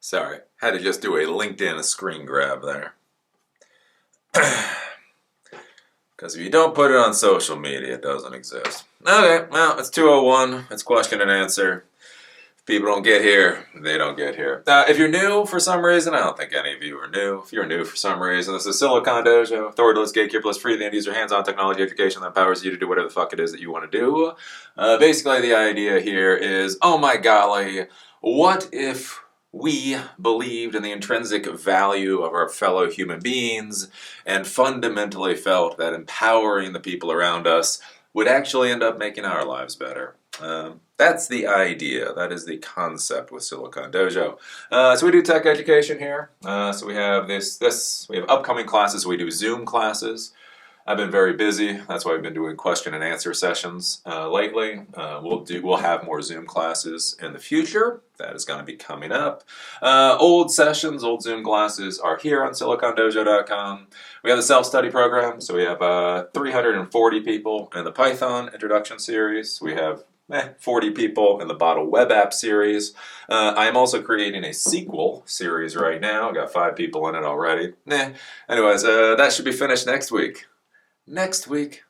Sorry, had to just do a LinkedIn screen grab there. Because if you don't put it on social media, it doesn't exist. Okay, well, it's 2:01. It's question and answer. If people don't get here, they don't get here. If you're new for some reason, I don't think any of you are new. If you're new for some reason, this is Silicon Dojo, authoritative, gatekeeperless, free the end user, hands-on technology education that empowers you to do whatever the fuck it is that you want to do. Basically, the idea here is, oh my golly, what if we believed in the intrinsic value of our fellow human beings and fundamentally felt that empowering the people around us would actually end up making our lives better? That's the idea. That is the concept with Silicon Dojo. So we do tech education here. So we have we have upcoming classes. We do Zoom classes. I've been very busy. That's why I've been doing question and answer sessions lately. We'll have more Zoom classes in the future. That is going to be coming up. Old sessions, old Zoom classes are here on silicondojo.com. We have the self-study program. So we have 340 people in the Python introduction series. We have 40 people in the Bottle web app series. I am also creating a sequel series right now. I've got 5 people in it already. Anyways, that should be finished next week. Next week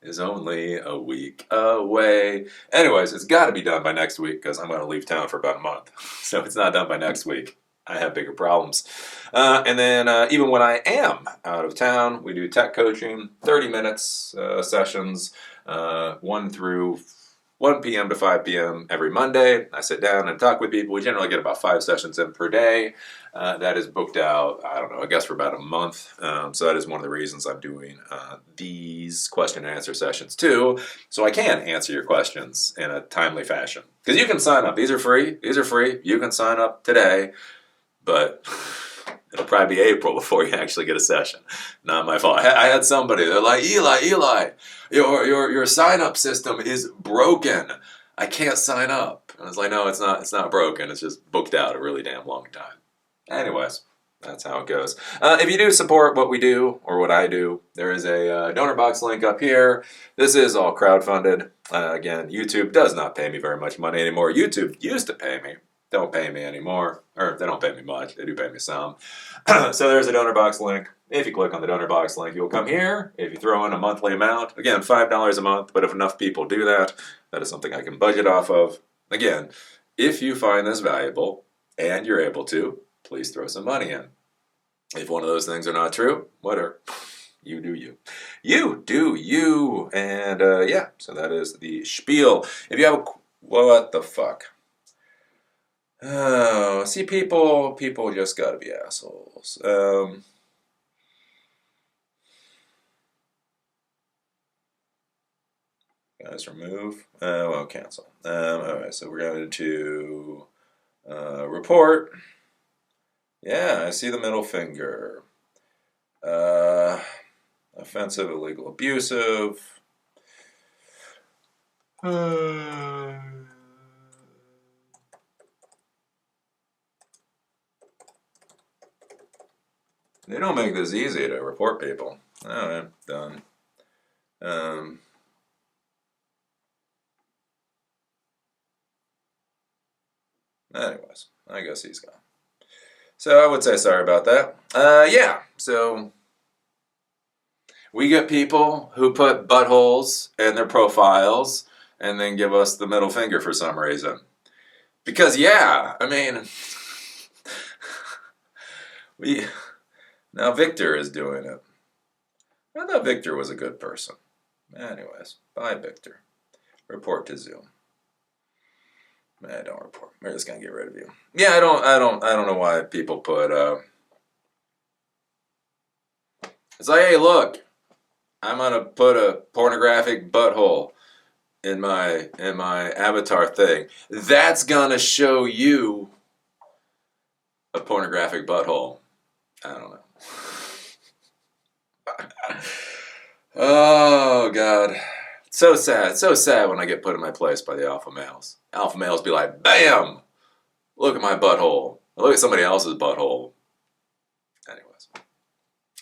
is only a week away. Anyways, it's got to be done by next week because I'm going to leave town for about a month. So if it's not done by next week, I have bigger problems. And then even when I am out of town, we do tech coaching, 30 minutes sessions, 1 p.m. to 5 p.m. every Monday. I sit down and talk with people. We generally get about 5 sessions in per day. That is booked out, I don't know, I guess for about a month. So that is one of the reasons I'm doing these question and answer sessions too, so I can answer your questions in a timely fashion. Because you can sign up. These are free. You can sign up today, but it'll probably be April before you actually get a session. Not my fault. I had somebody, they're like, Eli, your sign-up system is broken. I can't sign up. And I was like, no, it's not broken. It's just booked out a really damn long time. Anyways, that's how it goes. If you do support what we do, or what I do, there is a donor box link up here. This is all crowdfunded. Again, YouTube does not pay me very much money anymore. YouTube used to pay me. Don't pay me anymore. Or they don't pay me much. They do pay me some. So there's a donor box link. If you click on the donor box link, you'll come here. If you throw in a monthly amount, again, $5 a month, but if enough people do that, that is something I can budget off of. Again, if you find this valuable and you're able to, please throw some money in. If one of those things are not true, whatever. You do you. You do you. And yeah, so that is the spiel. If you have what the fuck? Oh, see, people just gotta be assholes. Guys, remove. Well, cancel. Alright, so we're going to report. Yeah, I see the middle finger. Offensive, illegal, abusive. They don't make this easy to report people. Alright, done. Anyways, I guess he's gone. So I would say sorry about that. Yeah, so we get people who put buttholes in their profiles and then give us the middle finger for some reason. Because, yeah, I mean, now Victor is doing it. I thought Victor was a good person. Anyways, bye, Victor. Report to Zoom. Don't report. We're just gonna get rid of you. Yeah, I don't know why people put it's like, hey, look, I'm gonna put a pornographic butthole in my avatar thing. That's gonna show you a pornographic butthole. I don't know. Oh God. So sad when I get put in my place by the alpha males. Alpha males be like, bam! Look at my butthole. Look at somebody else's butthole. Anyways,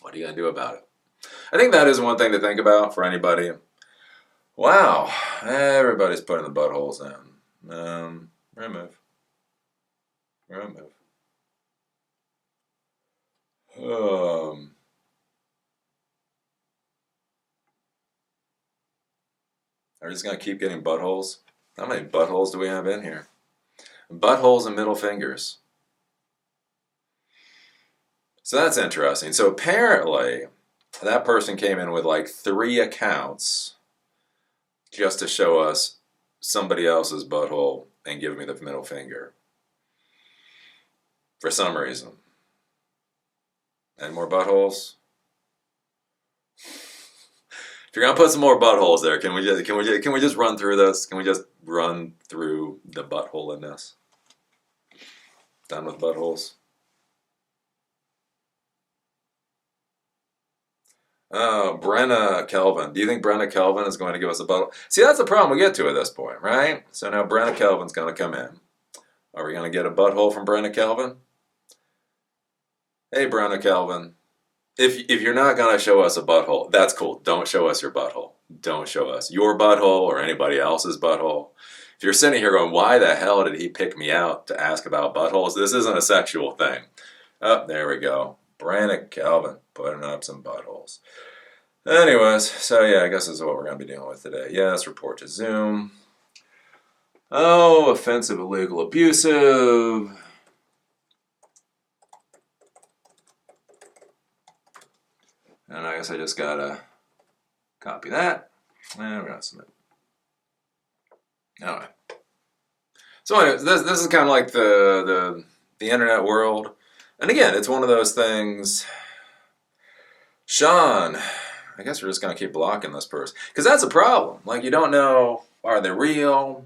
what are you going to do about it? I think that is one thing to think about for anybody. Wow, everybody's putting the buttholes in. Remove. Remove. Are we just gonna keep getting buttholes? How many buttholes do we have in here? Buttholes and middle fingers. So that's interesting. So apparently, that person came in with like 3 accounts just to show us somebody else's butthole and give me the middle finger. For some reason. Any more buttholes? If you're gonna put some more buttholes there, can we just run through this? Can we just run through the butthole in this? Done with buttholes. Oh, Brenna Kelvin. Do you think Brenna Kelvin is going to give us a butthole? See, that's the problem we get to at this point, right? So now Brenna Kelvin's going to come in. Are we going to get a butthole from Brenna Kelvin? Hey, Brenna Kelvin. If you're not going to show us a butthole, that's cool. Don't show us your butthole. Don't show us your butthole or anybody else's butthole. If you're sitting here going, why the hell did he pick me out to ask about buttholes? This isn't a sexual thing. Oh, there we go. Brenna Kelvin putting up some buttholes. Anyways, so yeah, I guess this is what we're going to be dealing with today. Yes, report to Zoom. Oh, offensive, illegal, abusive. And I guess I just got to copy that. And we're going to submit. All right. So anyways, this is kind of like the internet world. And again, it's one of those things. Sean, I guess we're just going to keep blocking this person. Because that's a problem. Like, you don't know, are they real?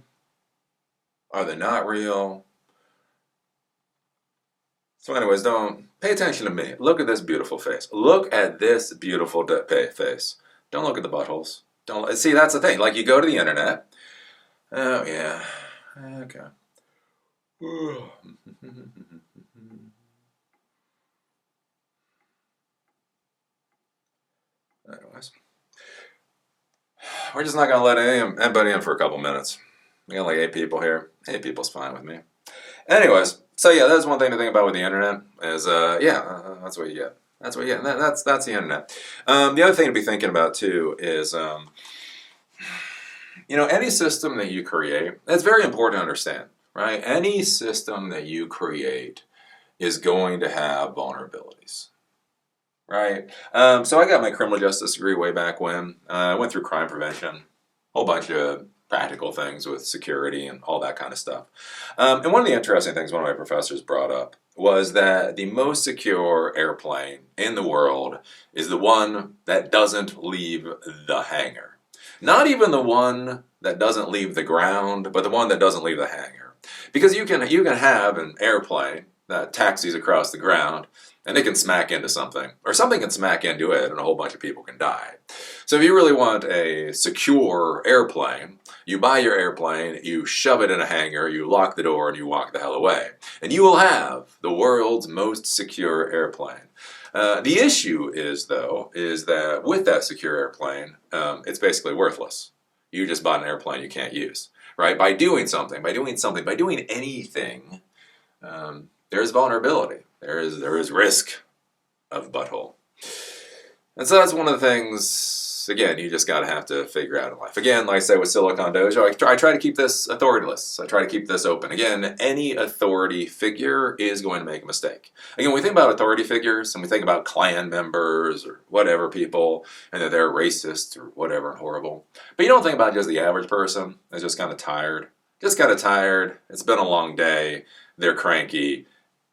Are they not real? So anyways, don't pay attention to me. Look at this beautiful face. Look at this beautiful face. Don't look at the buttholes. Don't see, that's the thing. Like, you go to the internet. Oh, yeah. Okay. Anyways, we're just not going to let anybody in for a couple minutes. We got like 8 people here. 8 people's fine with me. Anyways, so yeah, that's one thing to think about with the internet is, that's what you get. That's what you get. That's the internet. The other thing to be thinking about too is, any system that you create, it's very important to understand, right? Any system that you create is going to have vulnerabilities. Right? So I got my criminal justice degree way back when. I went through crime prevention, a whole bunch of practical things with security and all that kind of stuff. And one of the interesting things one of my professors brought up was that the most secure airplane in the world is the one that doesn't leave the hangar. Not even the one that doesn't leave the ground, but the one that doesn't leave the hangar. Because you can have an airplane that taxis across the ground, and it can smack into something, or something can smack into it, and a whole bunch of people can die. So if you really want a secure airplane, you buy your airplane, you shove it in a hangar, you lock the door, and you walk the hell away. And you will have the world's most secure airplane. The issue is that with that secure airplane, it's basically worthless. You just bought an airplane you can't use, right? By doing anything, there's vulnerability. There is risk of butthole. And so that's one of the things, again, you just got to have to figure out in life. Again, like I say with Silicon Dojo, I try to keep this authorityless. I try to keep this open. Again, any authority figure is going to make a mistake. Again, when we think about authority figures and we think about Klan members or whatever people and that they're racist or whatever and horrible. But you don't think about just the average person that's just kind of tired. Just kind of tired. It's been a long day. They're cranky.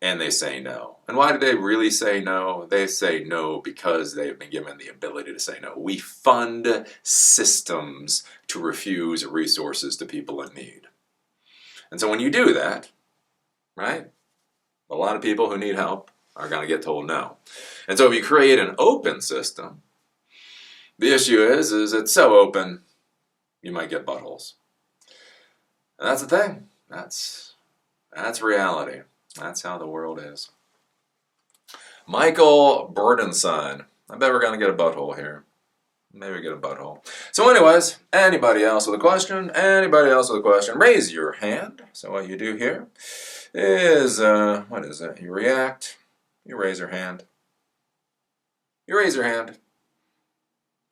And they say no. And why do they really say no? They say no because they've been given the ability to say no. We fund systems to refuse resources to people in need. And so when you do that, right, a lot of people who need help are going to get told no. And so if you create an open system, the issue is it's so open, you might get buttholes. And that's the thing. That's reality. That's how the world is. Michael Burdenson. I bet we're going to get a butthole here. Maybe get a butthole. So anyways, anybody else with a question? Anybody else with a question? Raise your hand. So what you do here is, what is it? You react, you raise your hand. You raise your hand.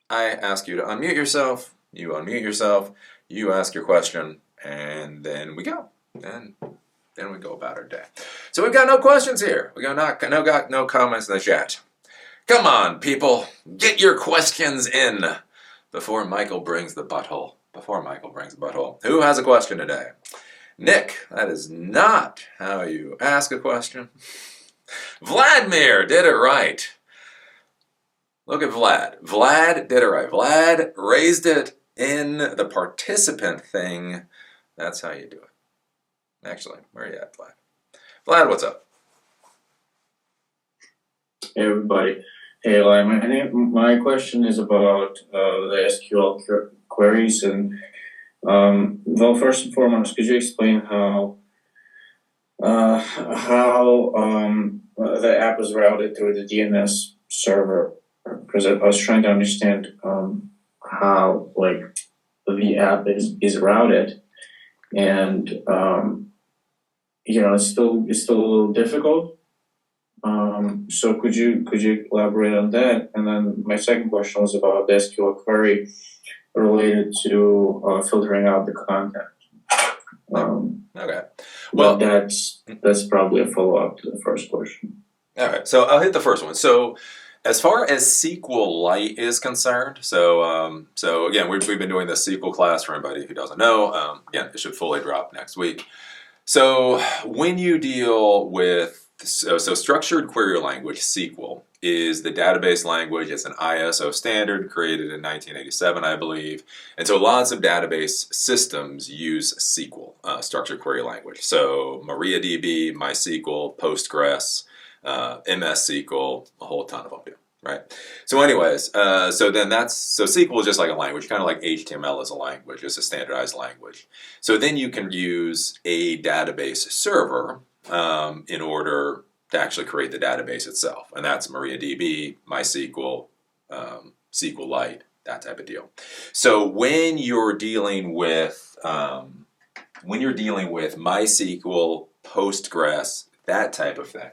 I ask you to unmute yourself. You unmute yourself. You ask your question, and then we go. And then we go about our day. So we've got no questions here. We got no comments in the chat. Come on, people, get your questions in before Michael brings the butthole. Who has a question today? Nick, that is not how you ask a question. Vladimir did it right. Look at Vlad. Vlad did it right. Vlad raised it in the participant thing. That's how you do it. Actually, where are you at, Vlad? Vlad, what's up? Hey, everybody. Hey, Eli. My question is about the SQL queries. And, well, first and foremost, could you explain how the app is routed through the DNS server? Because I was trying to understand how the app is routed, and it's still a little difficult. So could you elaborate on that? And then my second question was about the SQL query related to filtering out the content. Okay. Well, that's probably a follow-up to the first question. All right. So I'll hit the first one. So as far as SQLite is concerned, so again, we've been doing this SQL class for anybody who doesn't know. Again, it should fully drop next week. So when you deal with so structured query language, SQL, is the database language. It's an ISO standard created in 1987, I believe. And so lots of database systems use SQL, structured query language. So MariaDB, MySQL, Postgres, MS SQL, a whole ton of them do, right? So anyways, so SQL is just like a language, kind of like HTML is a language, it's a standardized language. So then you can use a database server in order to actually create the database itself. And that's MariaDB, MySQL, SQLite, that type of deal. So when you're dealing with MySQL, Postgres, that type of thing,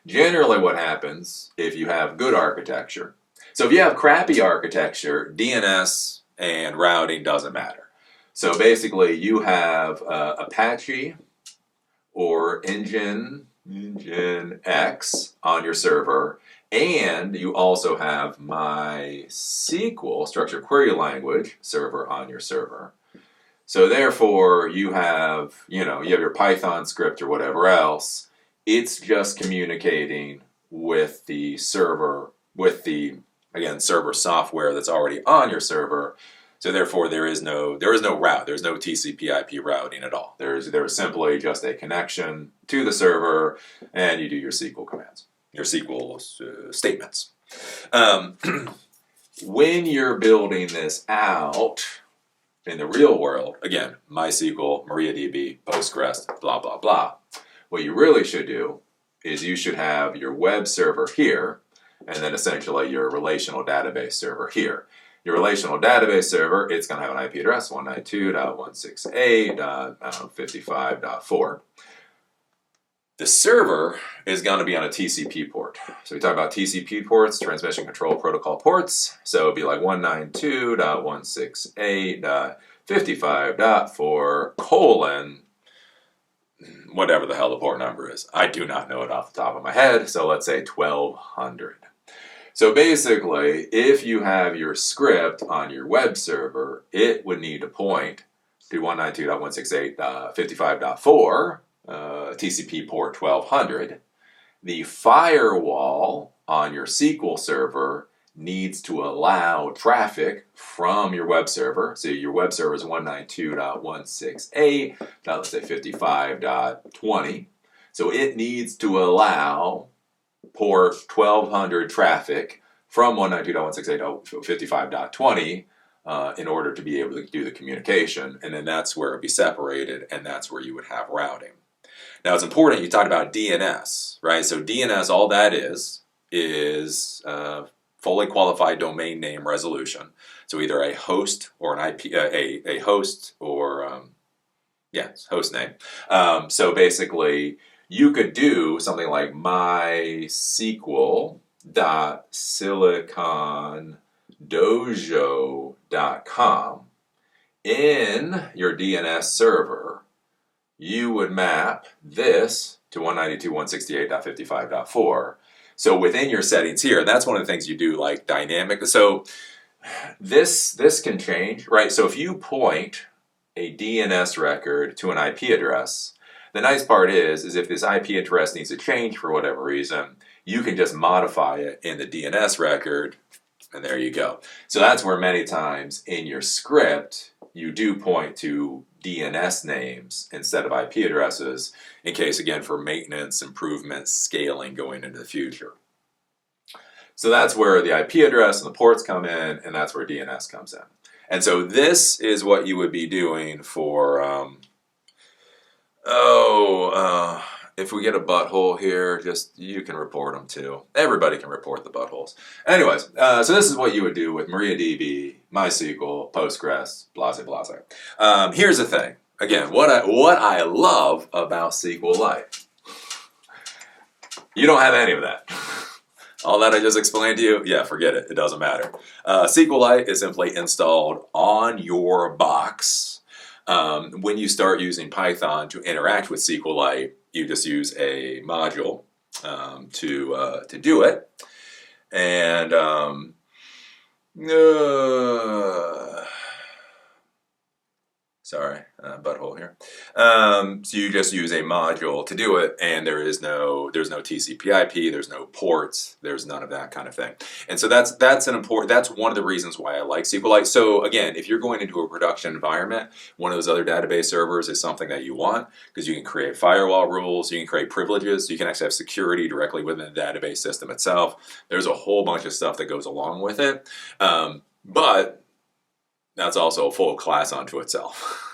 generally what happens if you have good architecture, so if you have crappy architecture, DNS and routing doesn't matter. So basically you have Apache or Nginx on your server, and you also have MySQL, structured query language, server on your server. So therefore you have your Python script or whatever else. It's just communicating with the server, with the, again, server software that's already on your server. So therefore there is no route. There's no TCP/IP routing at all. There is simply just a connection to the server, and you do your SQL commands, your SQL statements. When you're building this out in the real world, again, MySQL, MariaDB, Postgres, blah, blah, blah, what you really should do is you should have your web server here, and then essentially your relational database server here. Your relational database server, it's going to have an IP address, 192.168.55.4. The server is going to be on a TCP port. So we talk about TCP ports, transmission control protocol ports. So it'd be like 192.168.55.4 colon whatever the hell the port number is. I do not know it off the top of my head, so let's say 1200. So basically, if you have your script on your web server, it would need to point to 192.168.55.4, TCP port 1200. The firewall on your SQL server needs to allow traffic from your web server. So your web server is 192.168.55.20. So it needs to allow port 1200 traffic from 192.168.55.20 in order to be able to do the communication. And then that's where it would be separated, and that's where you would have routing. Now it's important, you talked about DNS, right? So DNS, all that is fully qualified domain name resolution. So either a host or an IP, a host or Yeah, it's host name. So basically, you could do something like mysql.silicondojo.com. In your DNS server, you would map this to 192.168.55.4. So within your settings here, that's one of the things you do, like dynamic. So this can change, right? So if you point a DNS record to an IP address, the nice part is if this IP address needs to change for whatever reason, you can just modify it in the DNS record, and there you go. So that's where many times in your script you do point to DNS names instead of IP addresses, in case, again, for maintenance, improvements, scaling going into the future. So that's where the IP address and the ports come in, and that's where DNS comes in. And so this is what you would be doing for, if we get a butthole here, just, you can report them too. Everybody can report the buttholes. Anyways, so this is what you would do with MariaDB, MySQL, Postgres, blase, blase. Here's the thing. Again, what I love about SQLite. You don't have any of that. All that I just explained to you, yeah, forget it. It doesn't matter. SQLite is simply installed on your box. When you start using Python to interact with SQLite, you just use a module to do it. And sorry, butthole here. So you just use a module to do it, and there's no TCP/IP, there's no ports, there's none of that kind of thing. And so that's one of the reasons why I like SQLite. So again, if you're going into a production environment, one of those other database servers is something that you want, because you can create firewall rules, you can create privileges, you can actually have security directly within the database system itself. There's a whole bunch of stuff that goes along with it. But that's also a full class unto itself.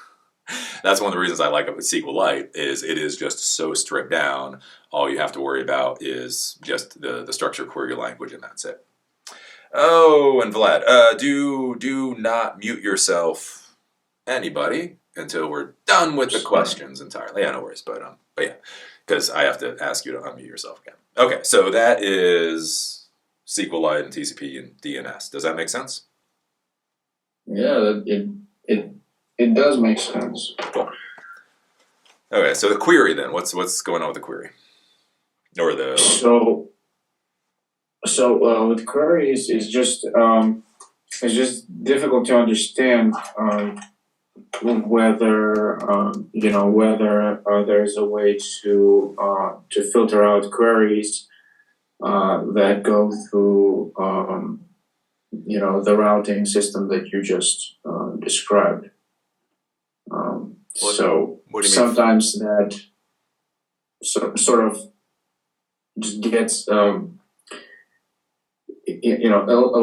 That's one of the reasons I like it with SQLite, is it is just so stripped down. All you have to worry about is just the structured query language, and that's it. Oh, and Vlad, do not mute yourself, anybody, until we're done with the questions entirely. Yeah, no worries, but yeah, because I have to ask you to unmute yourself again. Okay, so that is SQLite and TCP and DNS. Does that make sense? Yeah, it does make sense. Cool. Okay, so the query then. What's going on with the query? Or the So with queries, it's just difficult to understand whether there's a way to filter out queries that go through the routing system that you just described. What So do you mean? sometimes that sort of just gets a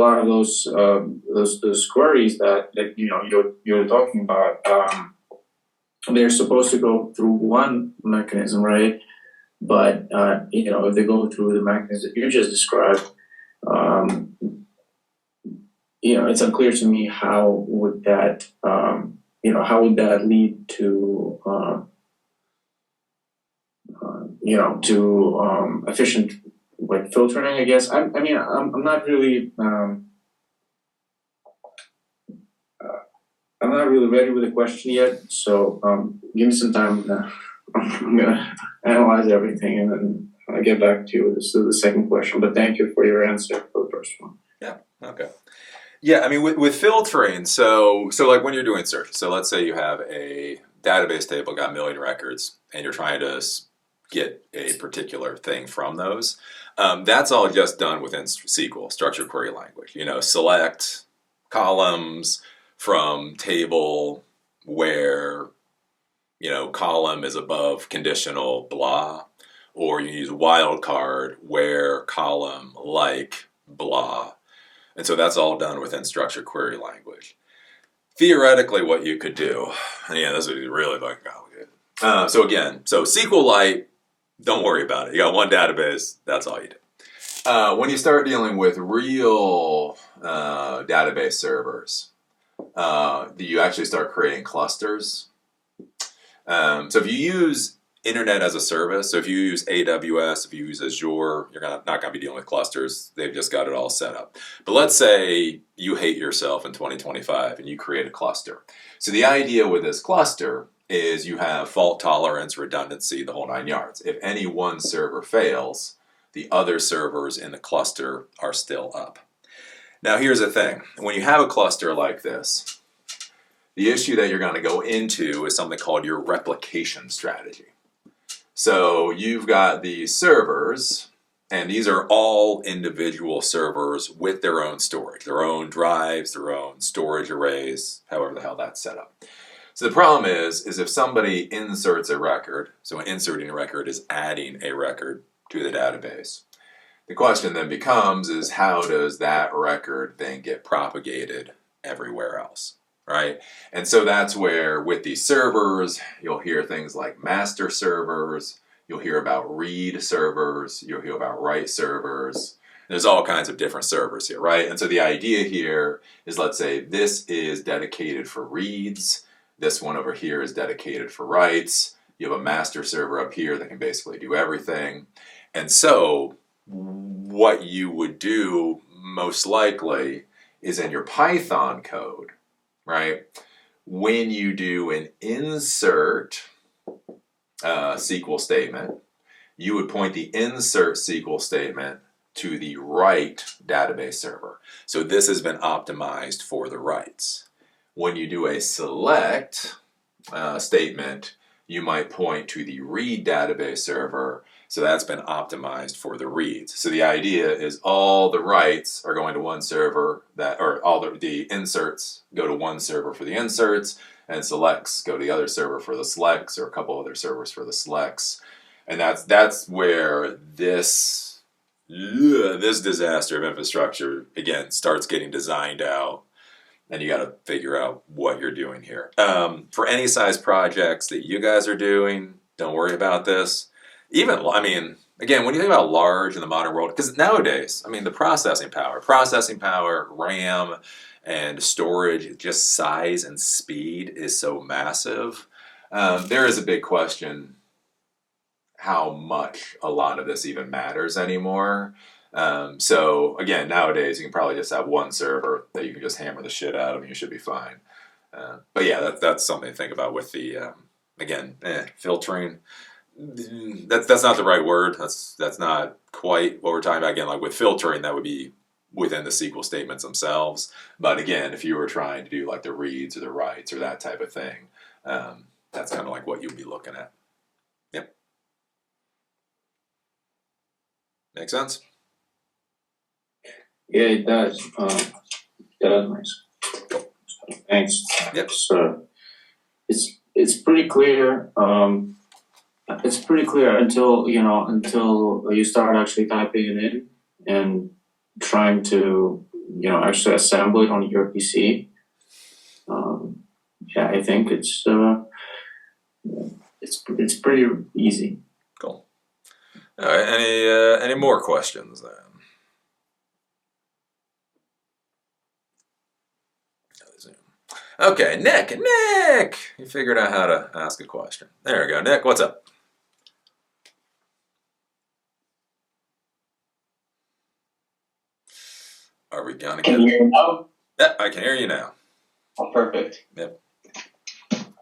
lot of those queries that you're talking about. They're supposed to go through one mechanism, right? But if they go through the mechanism that you just described, it's unclear to me how would that lead to efficient filtering, I guess. I'm not really I'm not really ready with the question yet, so give me some time. I'm gonna analyze everything and then I'll get back to you with the second question. But thank you for your answer for the first one. Yeah. Okay. Yeah, I mean, with filtering, so like when you're doing search, so let's say you have a database table, got a million records, and you're trying to get a particular thing from those. That's all just done within SQL, structured query language. Select columns from table where, column is above conditional blah, or you use wildcard where column like blah. And so that's all done within structured query language. Theoretically, what you could do, this would be really fucking complicated. So SQLite, don't worry about it. You got one database, that's all you do. When you start dealing with real database servers, you actually start creating clusters. So if you use Internet as a service, so if you use AWS, if you use Azure, you're not going to be dealing with clusters. They've just got it all set up. But let's say you hate yourself in 2025 and you create a cluster. So the idea with this cluster is you have fault tolerance, redundancy, the whole 9 yards. If any one server fails, the other servers in the cluster are still up. Now here's the thing. When you have a cluster like this, the issue that you're going to go into is something called your replication strategy. So you've got these servers, and these are all individual servers with their own storage, their own drives, their own storage arrays, however the hell that's set up. So the problem is if somebody inserts a record, so inserting a record is adding a record to the database. The question then becomes is how does that record then get propagated everywhere else? Right? And so that's where with these servers, you'll hear things like master servers, you'll hear about read servers, you'll hear about write servers. There's all kinds of different servers here, right? And so the idea here is, let's say this is dedicated for reads, this one over here is dedicated for writes, you have a master server up here that can basically do everything. And so what you would do most likely is in your Python code, right? When you do an insert SQL statement, you would point the insert SQL statement to the write database server. So this has been optimized for the writes. When you do a select statement, you might point to the read database server. So that's been optimized for the reads. So the idea is all the writes are going to one server, or all the inserts go to one server for the inserts, and selects go to the other server for the selects, or a couple other servers for the selects. And that's where this disaster of infrastructure, again, starts getting designed out. And you got to figure out what you're doing here. For any size projects that you guys are doing, don't worry about this. Even, I mean, again, when you think about large in the modern world, because nowadays, I mean, the processing power, RAM, and storage, just size and speed is so massive. There is a big question how much a lot of this even matters anymore. So again, nowadays you can probably just have one server that you can just hammer the shit out of and you should be fine. But yeah, that's something to think about with the, again, filtering. That's not the right word. That's not quite what we're talking about. Again, like with filtering, that would be within the SQL statements themselves. But again, if you were trying to do like the reads or the writes or that type of thing, that's kind of like what you'd be looking at. Yep. Make sense? Yeah, it does. That's nice. Thanks. Yep. So it's pretty clear. It's pretty clear until you start actually typing it in and trying to actually assemble it on your PC. Yeah, I think it's pretty easy. Cool. All right. Any more questions then? Okay, Nick, you figured out how to ask a question. There we go, Nick. What's up? Are we gonna Can you hear me now? Yeah, I can hear you now. Oh, perfect. Yep.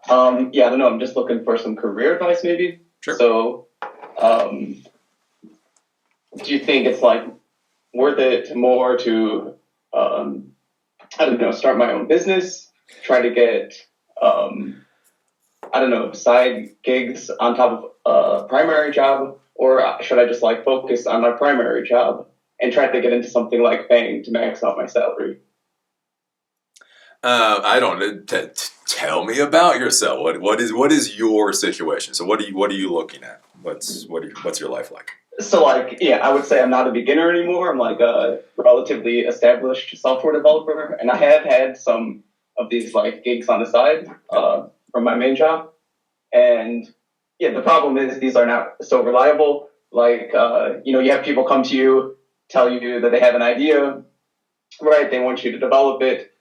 Yeah, I don't know. I'm just looking for some career advice, maybe. Sure. So, do you think it's like worth it more to, I don't know, start my own business, try to get, I don't know, side gigs on top of a primary job, or should I just like focus on my primary job and try to get into something like banking to max out my salary? I don't. Tell me about yourself. What is your situation? So what are you looking at? What's your life like? So like, yeah, I would say I'm not a beginner anymore. I'm like a relatively established software developer, and I have had some of these like gigs on the side from my main job. And yeah, the problem is these are not so reliable. Like, you have people come to you, tell you that they have an idea, right? They want you to develop it.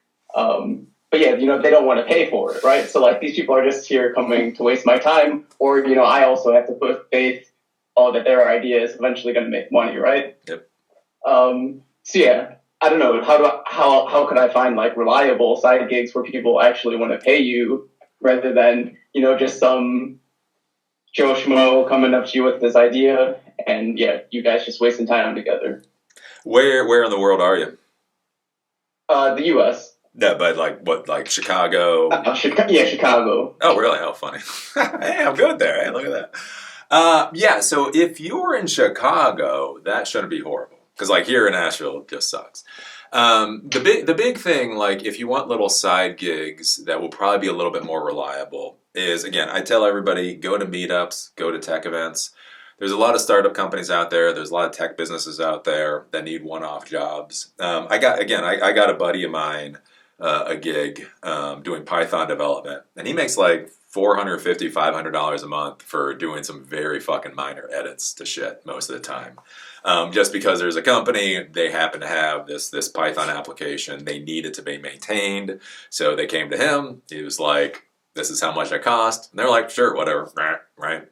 but yeah, they don't want to pay for it, right? So like these people are just here coming to waste my time, or I also have to put faith that their idea is eventually going to make money, right? Yep. So yeah, I don't know how could I find like reliable side gigs where people actually want to pay you rather than just some Joe Schmo coming up to you with this idea and yeah, you guys just wasting time together. Where in the world are you? The U.S. No, but like Chicago? Chicago. Oh, really? Oh, funny. Hey, I'm good there. Hey, look at that. Yeah, so if you're in Chicago, that shouldn't be horrible. Because like here in Nashville, it just sucks. The big thing, like if you want little side gigs that will probably be a little bit more reliable, is again, I tell everybody go to meetups, go to tech events. There's a lot of startup companies out there. There's a lot of tech businesses out there that need one-off jobs. I got a buddy of mine a gig doing Python development, and he makes like $450, $500 a month for doing some very fucking minor edits to shit most of the time. Just because there's a company, they happen to have this Python application, they need it to be maintained, so they came to him. He was like, "This is how much I cost," and they're like, "Sure, whatever," right?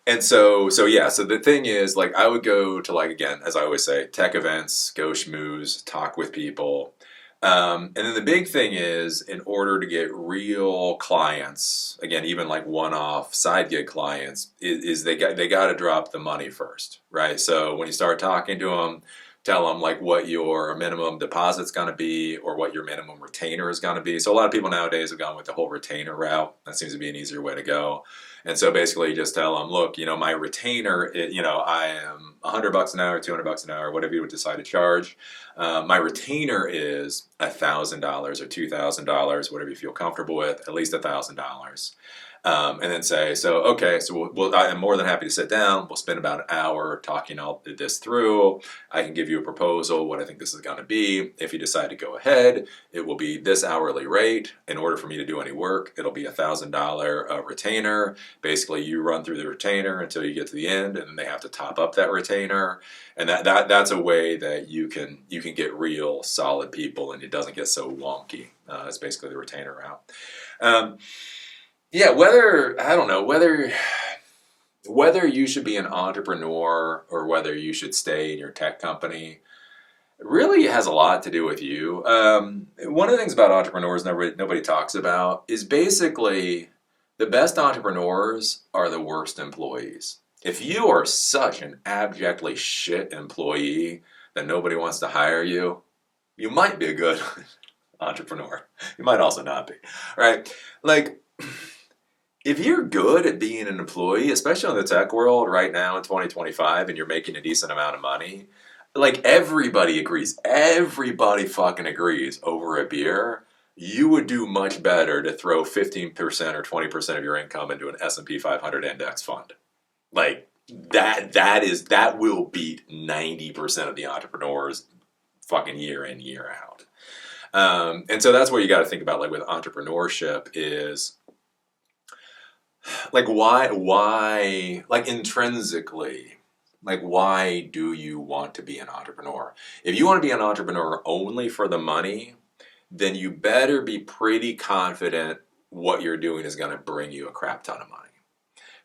And so yeah, so the thing is, like, I would go to, like, again, as I always say, tech events, go schmooze, talk with people. And then the big thing is, in order to get real clients, again, even like one-off side gig clients, is they got to drop the money first, right? So when you start talking to them, tell them like what your minimum deposit's going to be or what your minimum retainer is going to be. So a lot of people nowadays have gone with the whole retainer route. That seems to be an easier way to go. And so basically you just tell them, look, my retainer, I am $100 an hour, $200 an hour, whatever you would decide to charge. My retainer is $1,000 or $2,000, whatever you feel comfortable with, at least $1,000. And then say, so, okay, so I'm more than happy to sit down. We'll spend about an hour talking all this through. I can give you a proposal, what I think this is going to be. If you decide to go ahead, it will be this hourly rate. In order for me to do any work, it'll be $1,000 retainer. Basically, you run through the retainer until you get to the end, and then they have to top up that retainer. And that's a way that you can get real solid people, and it doesn't get so wonky. It's basically the retainer route. Yeah, whether you should be an entrepreneur or whether you should stay in your tech company, really has a lot to do with you. One of the things about entrepreneurs nobody talks about is basically the best entrepreneurs are the worst employees. If you are such an abjectly shit employee that nobody wants to hire you, you might be a good entrepreneur. You might also not be, right? Like, if you're good at being an employee, especially in the tech world right now in 2025, and you're making a decent amount of money, like everybody fucking agrees over a beer, you would do much better to throw 15% or 20% of your income into an S&P 500 index fund. Like that will beat 90% of the entrepreneurs fucking year in, year out. And so that's what you got to think about, like with entrepreneurship is, like why like intrinsically, like why do you want to be an entrepreneur? If you want to be an entrepreneur only for the money, then you better be pretty confident what you're doing is going to bring you a crap ton of money,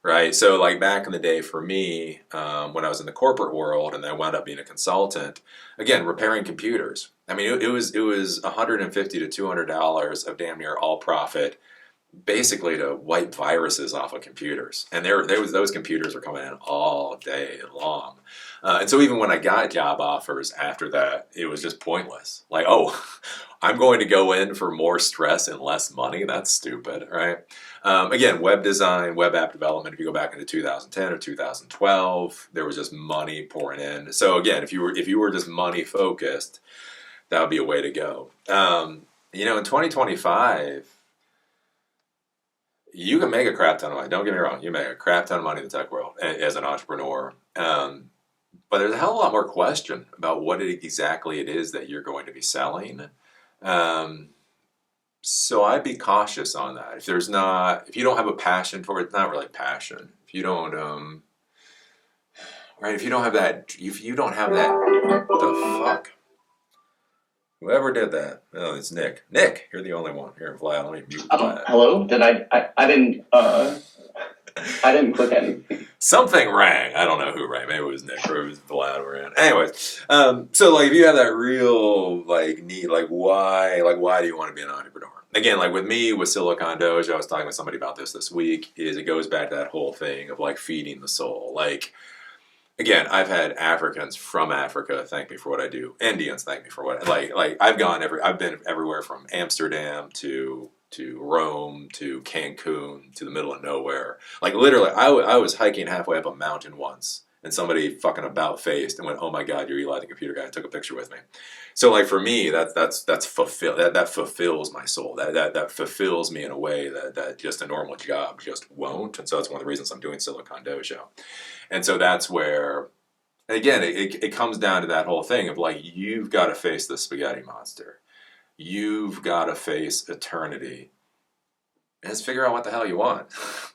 right? So like back in the day for me, when I was in the corporate world and I wound up being a consultant, again, repairing computers. I mean, it was $150 to $200 of damn near all profit, basically to wipe viruses off of computers. And those computers were coming in all day long. And so even when I got job offers after that, it was just pointless. Like, oh, I'm going to go in for more stress and less money? That's stupid, right? Again, web design, web app development, if you go back into 2010 or 2012, there was just money pouring in. So again, if you were just money focused, that would be a way to go. In 2025, you can make a crap ton of money. Don't get me wrong. You make a crap ton of money in the tech world as an entrepreneur. But there's a hell of a lot more question about what exactly it is that you're going to be selling. So I'd be cautious on that. If you don't have a passion for it, it's not really passion. If you don't, right? If you don't have that, what the fuck? Whoever did that? Oh, it's Nick. Nick, you're the only one here. Vlad, let me mute Vlad. Hello? Did I didn't click anything. Something rang. I don't know who rang. Maybe it was Nick or it was Vlad or in. Anyways, so like if you have that real like need, like why do you want to be an entrepreneur? Again, like with me with Silicon Dojo, I was talking with somebody about this week. Is it goes back to that whole thing of like feeding the soul. Like again, I've had Africans from Africa thank me for what I do. Indians thank me for what like I've been everywhere from Amsterdam to Rome to Cancun to the middle of nowhere. Like literally, I was hiking halfway up a mountain once, and somebody fucking about faced and went, "Oh my God, you're Eli the computer guy." Took a picture with me. So like for me, that's that fulfills my soul. That fulfills me in a way that just a normal job just won't. And so that's one of the reasons I'm doing Silicon Dojo. And so that's where, again, it comes down to that whole thing of like you've got to face the spaghetti monster. You've got to face eternity. And just figure out what the hell you want.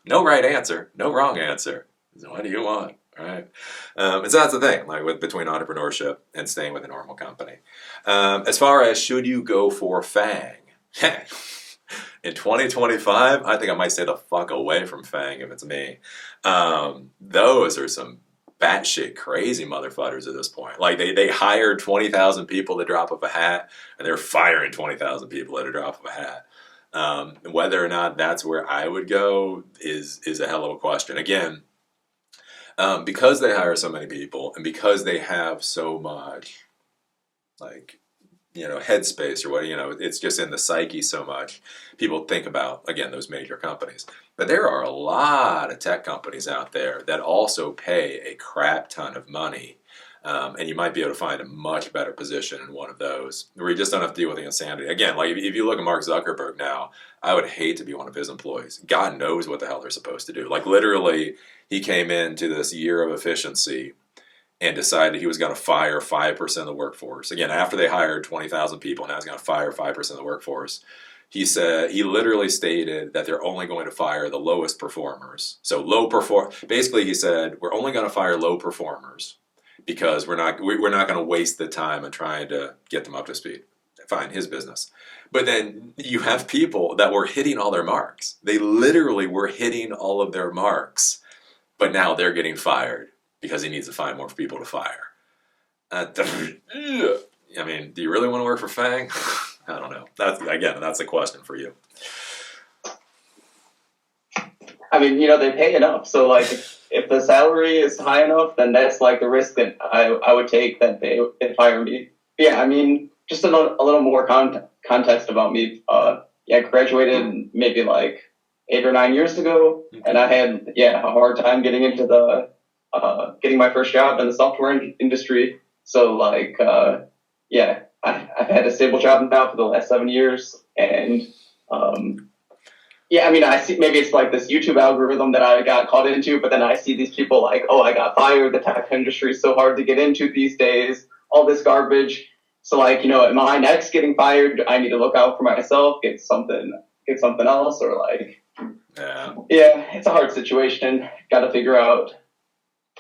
No right answer, no wrong answer. So what do you want? Right? And so that's the thing, like between entrepreneurship and staying with a normal company. As far as should you go for FANG? In 2025, I think I might stay the fuck away from FANG if it's me. Those are some batshit crazy motherfuckers at this point. Like they hired 20,000 people at the drop of a hat, and they're firing 20,000 people at a drop of a hat. Whether or not that's where I would go is a hell of a question. Again, because they hire so many people and because they have so much, like, headspace or what, it's just in the psyche so much. People think about, again, those major companies. But there are a lot of tech companies out there that also pay a crap ton of money. And you might be able to find a much better position in one of those where you just don't have to deal with the insanity. Again, like if you look at Mark Zuckerberg now, I would hate to be one of his employees. God knows what the hell they're supposed to do. Like literally, he came into this year of efficiency and decided he was going to fire 5% of the workforce. Again, after they hired 20,000 people, now he's going to fire 5% of the workforce. He literally stated that they're only going to fire the lowest performers. So basically he said, we're only going to fire low performers because we're not going to waste the time on trying to get them up to speed. Fine, his business. But then you have people that were hitting all their marks. They literally were hitting all of their marks, but now they're getting fired because he needs to find more people to fire. I mean, do you really want to work for FANG? I don't know. That's a question for you. I mean, they pay enough. So, like, if the salary is high enough, then that's, like, the risk that I would take that they fire me. But yeah, I mean, just a little more context about me. I graduated maybe, like, 8 or 9 years ago, and I had, a hard time getting into getting my first job in the software industry. So, like, I've had a stable job now for the last 7 years, and I mean, I see maybe it's like this YouTube algorithm that I got caught into, but then I see these people like, oh, I got fired. The tech industry is so hard to get into these days. All this garbage. So, like, am I next getting fired? I need to look out for myself, get something else, or like, it's a hard situation. Got to figure out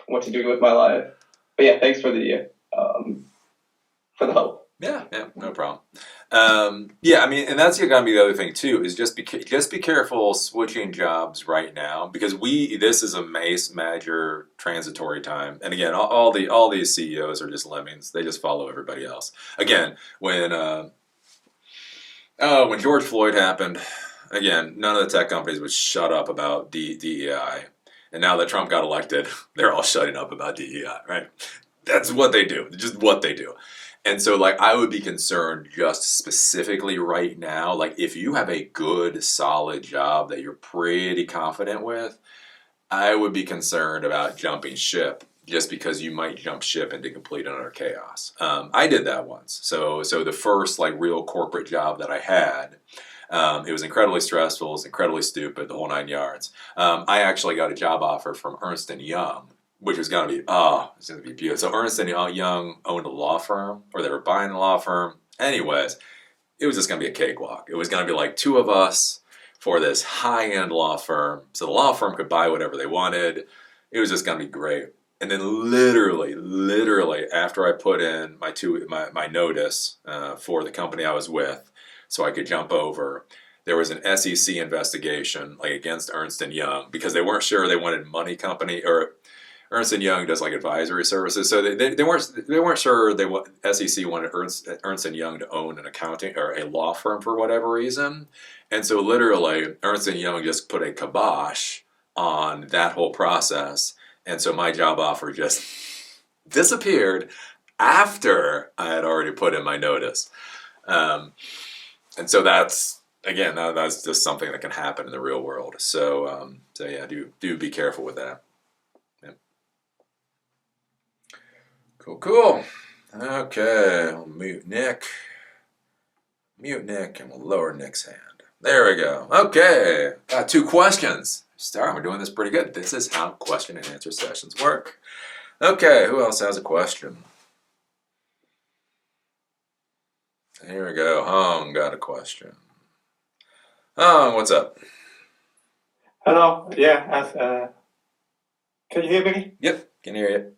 what to do with my life. But yeah, thanks for the help. Yeah, no problem. I mean, and that's gonna be the other thing too, is just be careful switching jobs right now, because this is a major transitory time. And again, all these CEOs are just lemmings. They just follow everybody else. Again, when George Floyd happened, again, none of the tech companies would shut up about DEI. And now that Trump got elected, they're all shutting up about DEI, right? That's what they do, just what they do. And so, like, I would be concerned just specifically right now, like, if you have a good, solid job that you're pretty confident with, I would be concerned about jumping ship just because you might jump ship into complete and utter chaos. I did that once. So the first, like, real corporate job that I had, it was incredibly stressful, it was incredibly stupid, the whole 9 yards. I actually got a job offer from Ernst & Young, which was going to be, it's going to be beautiful. So Ernst & Young owned a law firm, or they were buying a law firm. Anyways, it was just going to be a cakewalk. It was going to be like 2 of us for this high-end law firm. So the law firm could buy whatever they wanted. It was just going to be great. And then literally after I put in my notice for the company I was with, so I could jump over, there was an SEC investigation like against Ernst and Young because they weren't sure they wanted money company or Ernst and Young does like advisory services, so they weren't sure SEC wanted Ernst and Young to own an accounting or a law firm for whatever reason, and so literally Ernst and Young just put a kibosh on that whole process, and so my job offer just disappeared after I had already put in my notice, and so that's just something that can happen in the real world. So yeah, do be careful with that. Cool. Okay, I'll mute Nick, and we'll lower Nick's hand. There we go. Okay, got 2 questions. We're doing this pretty good. This is how question and answer sessions work. Okay, who else has a question? Here we go. Hong got a question. Hong, what's up? Hello. Yeah. Can you hear me? Yep, can hear you.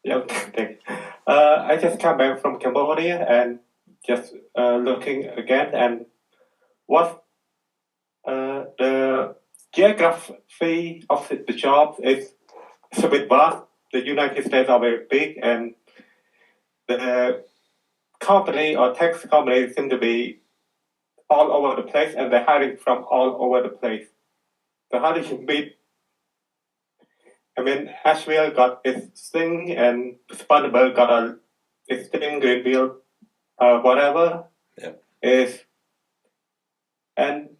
Yeah. Thanks. I just come back from Cambodia and just looking again and what the geography of the job is a bit vast. The United States are very big and the company or tax companies seem to be all over the place and they're hiring from all over the place. So how do you meet? I mean, Asheville got its thing, and Spartanburg got its thing, Greenville, whatever. Yeah. And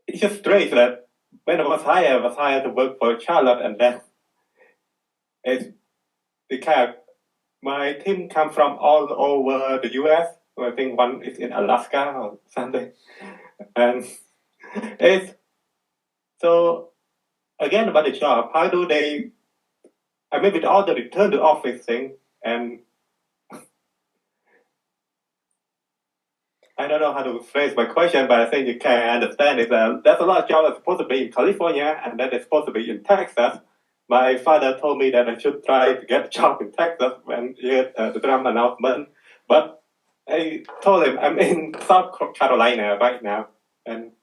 it's just strange that when I was hired to work for Charlotte, and then my team come from all over the U.S. I think one is in Alaska or something, and it's so. Again, about the job, how do they, with all the return to office thing, and I don't know how to phrase my question, but I think you can understand it. There's a lot of jobs that are supposed to be in California, and then they're supposed to be in Texas. My father told me that I should try to get a job in Texas when he had the Trump announcement, but I told him I'm in South Carolina right now, and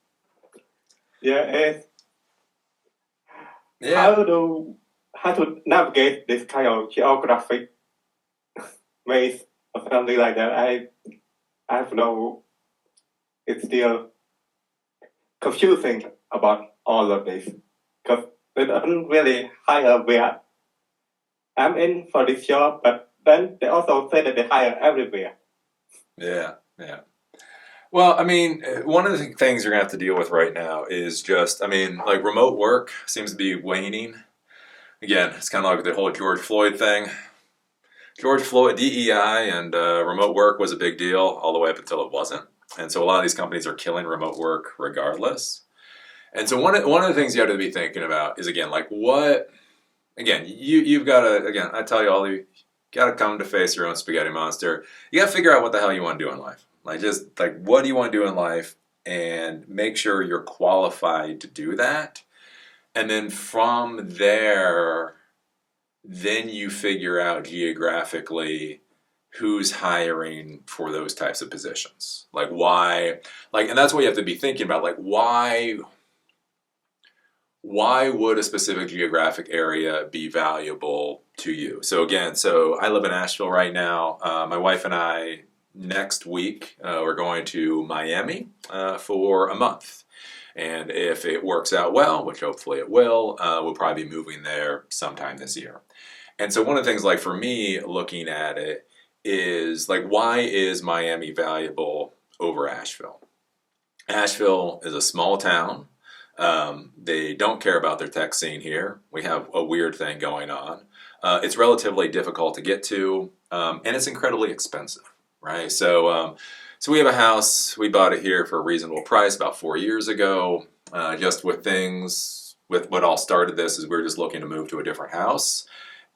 how to navigate this kind of geographic maze or something like that. I have no. It's still confusing about all of this because they don't really hire where I'm in for this job, but then they also say that they hire everywhere. Yeah. Well, I mean, one of the things you're going to have to deal with right now is just, like remote work seems to be waning. Again, it's kind of like the whole George Floyd thing. George Floyd, DEI, and remote work was a big deal all the way up until it wasn't. And so a lot of these companies are killing remote work regardless. And so one of the things you have to be thinking about is, again, like what, again, you've got to, again, I tell you all, you got to come to face your own spaghetti monster. You got to figure out what the hell you want to do in life. Like what do you want to do in life, and make sure you're qualified to do that. And then from there, then you figure out geographically who's hiring for those types of positions. Like why, and that's what you have to be thinking about. Like why would a specific geographic area be valuable to you? So again, I live in Asheville right now. My wife and I, next week, we're going to Miami for a month. And if it works out well, which hopefully it will, we'll probably be moving there sometime this year. And so one of the things, like for me, looking at it is like, why is Miami valuable over Asheville? Asheville is a small town. They don't care about their tech scene here. We have a weird thing going on. It's relatively difficult to get to, and it's incredibly expensive. Right, so we have a house. We bought it here for a reasonable price about 4 years ago. Just with what all started this is we were just looking to move to a different house,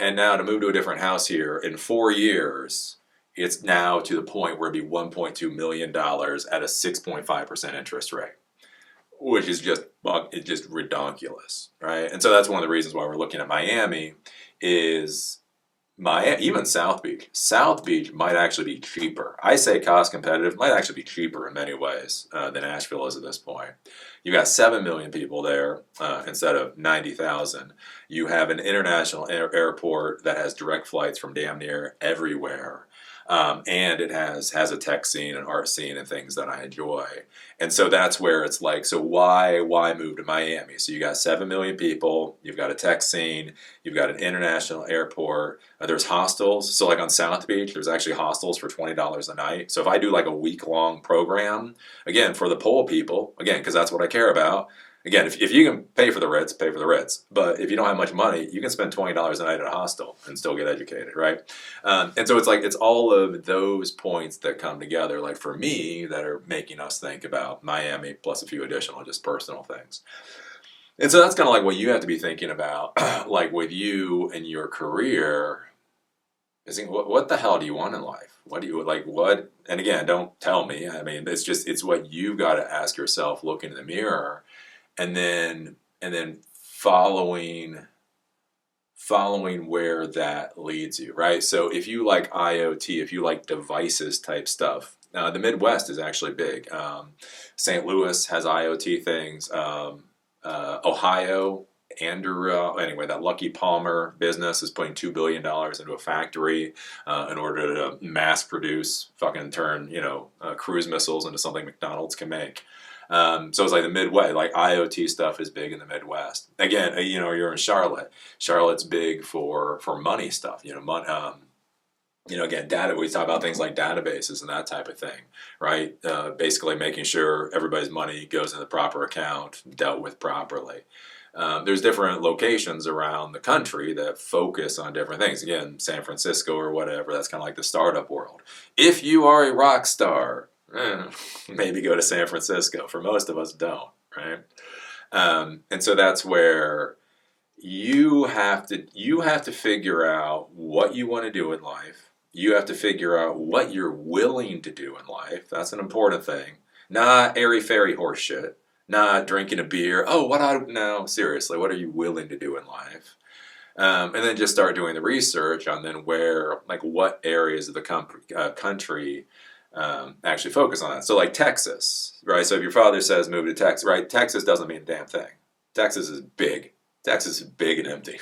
and now to move to a different house here in 4 years, it's now to the point where it'd be $1.2 million at a 6.5% interest rate, which is just it's just redonkulous, right? And so that's one of the reasons why we're looking at Miami is even South Beach. South Beach might actually be cheaper. I say cost competitive, might actually be cheaper in many ways than Asheville is at this point. You got 7 million people there instead of 90,000. You have an international airport that has direct flights from damn near everywhere. And it has a tech scene, an art scene, and things that I enjoy. And so that's where it's like, so why move to Miami? So you got 7 million people, you've got a tech scene, you've got an international airport, there's hostels. So like on South Beach, there's actually hostels for $20 a night. So if I do like a week-long program, again, for the poor people, again, because that's what I care about, again, if you can pay for the Ritz, pay for the Ritz. But if you don't have much money, you can spend $20 a night at a hostel and still get educated, right? And so it's like, it's all of those points that come together, like for me, that are making us think about Miami plus a few additional just personal things. And so that's kind of like what you have to be thinking about, like with you and your career, is what the hell do you want in life? What do you like? What? And again, don't tell me. I mean, it's what you got to ask yourself, look in the mirror, and then following where that leads you, right? So if you like IoT, if you like devices type stuff, the Midwest is actually big. St. Louis has IoT things. Ohio, anyway, that Lucky Palmer business is putting $2 billion into a factory in order to mass produce, fucking turn, cruise missiles into something McDonald's can make. So it's like the Midwest, like IoT stuff is big in the Midwest. Again, you're in Charlotte. Charlotte's big for money stuff, again, data, we talk about things like databases and that type of thing, right? Basically making sure everybody's money goes in the proper account, dealt with properly. There's different locations around the country that focus on different things. Again, San Francisco or whatever, that's kind of like the startup world. If you are a rock star, maybe go to San Francisco. For most of us, don't, right? And so that's where you have to figure out what you want to do in life. You have to figure out what you're willing to do in life. That's an important thing. Not airy-fairy horse shit. Not drinking a beer. No, seriously, what are you willing to do in life? And then just start doing the research on then what areas of the country actually focus on that. So like Texas, right? So if your father says move to Texas, right? Texas doesn't mean a damn thing. Texas is big. Texas is big and empty.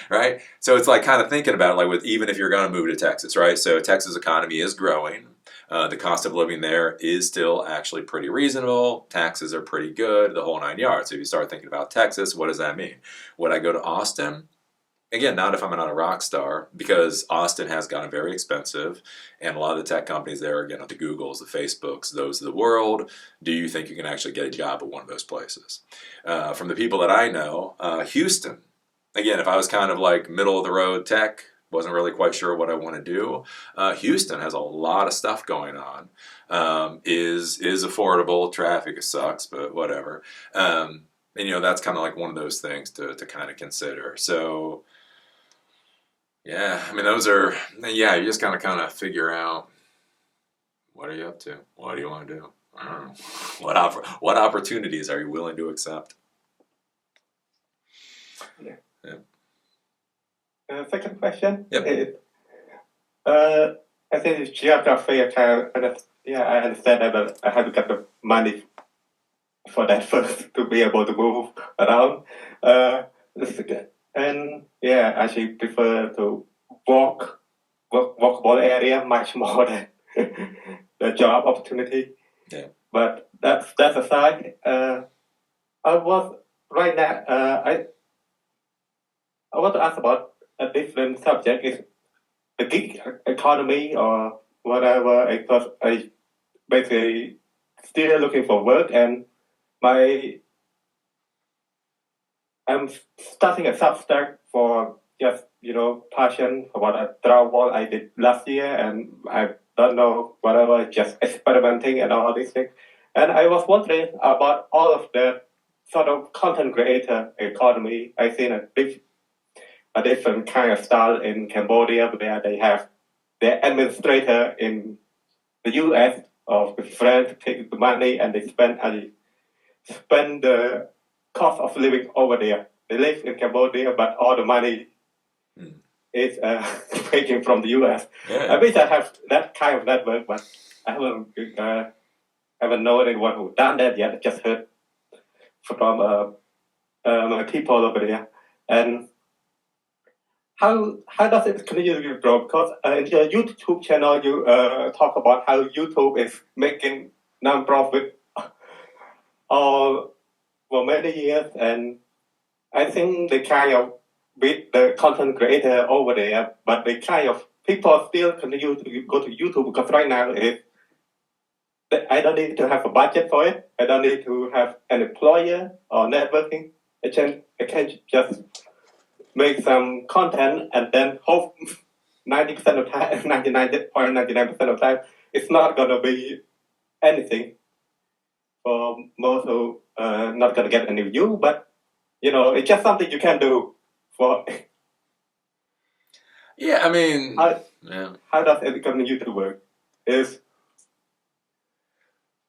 Right? So it's like kind of thinking about it, like even if you're going to move to Texas, right? So Texas economy is growing. The cost of living there is still actually pretty reasonable. Taxes are pretty good, the whole 9 yards. So if you start thinking about Texas, what does that mean? Would I go to Austin? Again, not if I'm not a rock star, because Austin has gotten very expensive, and a lot of the tech companies there, again, the Googles, the Facebooks, those of the world, do you think you can actually get a job at one of those places? From the people that I know, Houston, again, if I was kind of like middle of the road tech, wasn't really quite sure what I want to do, Houston has a lot of stuff going on, is affordable, traffic sucks, but whatever. And that's kind of like one of those things to kind of consider. So yeah, I mean, you just kind of figure out, what are you up to? What do you want to do? I don't know. What opportunities are you willing to accept? Yeah. Yeah. Second question. Yep. I think geography. I understand that I have to get the money for that first to be able to move around. And yeah, I actually prefer to walkable area much more than the job opportunity. Yeah. But that's aside. I was right now. I want to ask about a different subject. Is the gig economy or whatever? Because I basically still looking for work, and I'm starting a Substack for just passion for what drywall I did last year, and I don't know whatever, just experimenting and all these things. And I was wondering about all of the sort of content creator economy. I seen a different kind of style in Cambodia, where they have their administrator in the US or the friend take the money and they spend spend the cost of living over there. They live in Cambodia, but all the money is taken from the US. I Yeah. wish I have that kind of network, but I haven't known anyone who done that yet. I just heard from my people over there. And how does it continue to grow? Because in your YouTube channel, you talk about how YouTube is making non-profit all for many years, and I think they kind of beat the content creator over there, but they kind of people still continue to go to YouTube because right now I don't need to have a budget for it. I don't need to have an employer or networking. I can just make some content and then hope 90% of time, 99.99% of time, it's not gonna be anything for most who not gonna get any view, but it's just something you can do for. Yeah, I mean, yeah. How does it continue to work?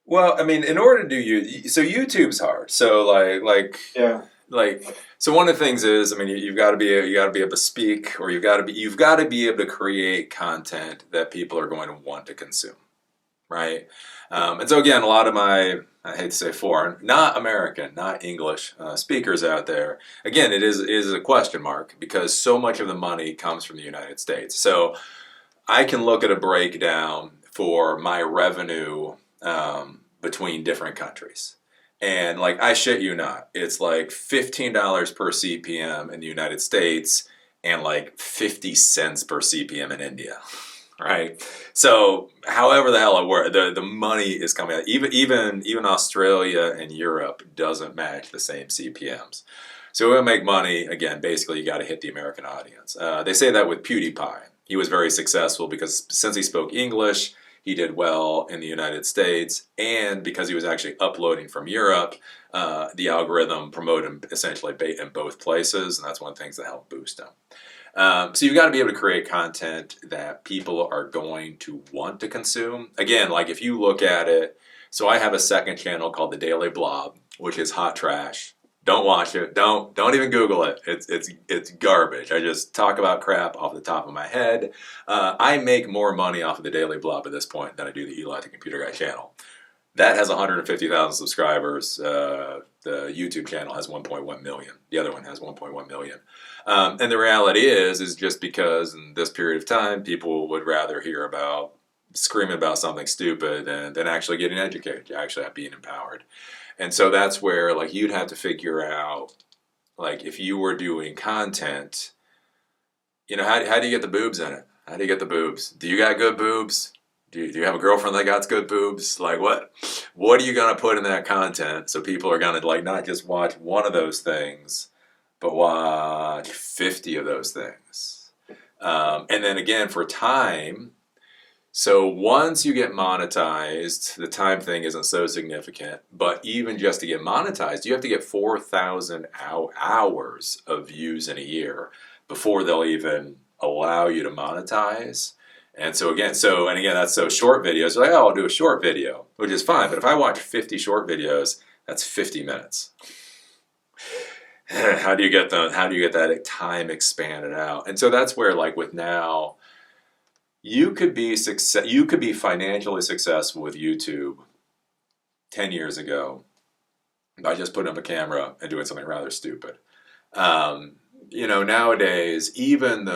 Well, I mean, in order to do so YouTube's hard. So Yeah. so one of the things is, I mean, you've got to be able to speak, or you've got to be able to create content that people are going to want to consume, right? And so again, a lot of my, I hate to say foreign, not American, not English speakers out there, again, it is a question mark because so much of the money comes from the United States. So I can look at a breakdown for my revenue between different countries. And like, I shit you not, it's like $15 per CPM in the United States and like 50 cents per CPM in India, right? So however the hell it works, the money is coming out. Even Australia and Europe doesn't match the same CPMs. So we'll make money, again, basically you got to hit the American audience. They say that with PewDiePie. He was very successful because since he spoke English, he did well in the United States, and because he was actually uploading from Europe, the algorithm promoted him essentially in both places, and that's one of the things that helped boost him. So you've got to be able to create content that people are going to want to consume. Again, like if you look at it, so I have a second channel called The Daily Blob, which is hot trash. Don't watch it. Don't even Google it. It's garbage. I just talk about crap off the top of my head. I make more money off of the Daily Blob at this point than I do the Eli the Computer Guy channel. That has 150,000 subscribers. The YouTube channel has 1.1 million. The other one has 1.1 million. And the reality is just because in this period of time, people would rather hear about screaming about something stupid than actually getting educated, actually being empowered. And so that's where like you'd have to figure out, like if you were doing content, how do you get the boobs in it? How do you get the boobs? Do you got good boobs? Do you have a girlfriend that got good boobs? Like what are you gonna put in that content so people are gonna like not just watch one of those things, but watch 50 of those things? And then again for time. So once you get monetized, the time thing isn't so significant, but even just to get monetized, you have to get 4,000 hours of views in a year before they'll even allow you to monetize. And so again, that's so short videos, like, oh, I'll do a short video, which is fine, but if I watch 50 short videos, that's 50 minutes. How do you get that time expanded out? And so that's where like with now, you could be financially successful with YouTube 10 years ago by just putting up a camera and doing something rather stupid. Nowadays, even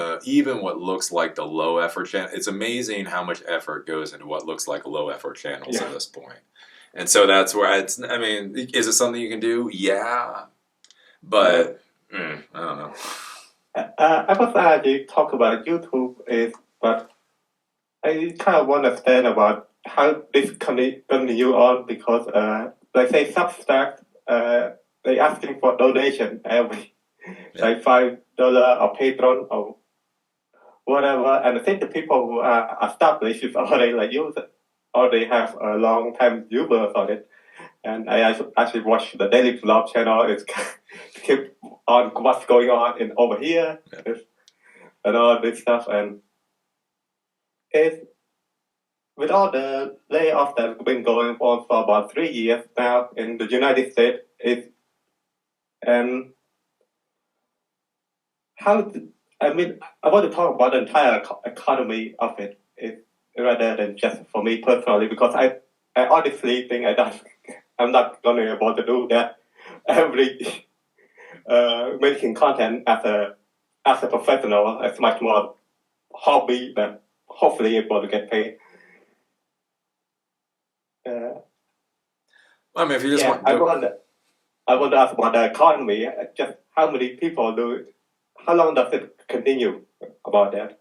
what looks like the low effort channel, it's amazing how much effort goes into what looks like low effort channels at this point. And so that's where is it something you can do? Yeah. But I don't know. I was actually talk about YouTube but I kind of want to understand about how this continue on because let's say Substack they asking for donation every like $5 or Patreon or whatever, and I think the people who are established is already like use it or they have a long time viewers on it. And I actually watch the Daily Vlog channel. It's keep on what's going on over here and all this stuff, and with all the layoffs that have been going on for about 3 years now in the United States, and I mean, I want to talk about the entire economy of it, rather than just for me personally, because I honestly think I'm not going to be able to do that every making content as a professional. It's much more hobby than hopefully able to get paid. I mean, if you just Yeah, want, I want to ask about the economy. Just how many people how long does it continue about that?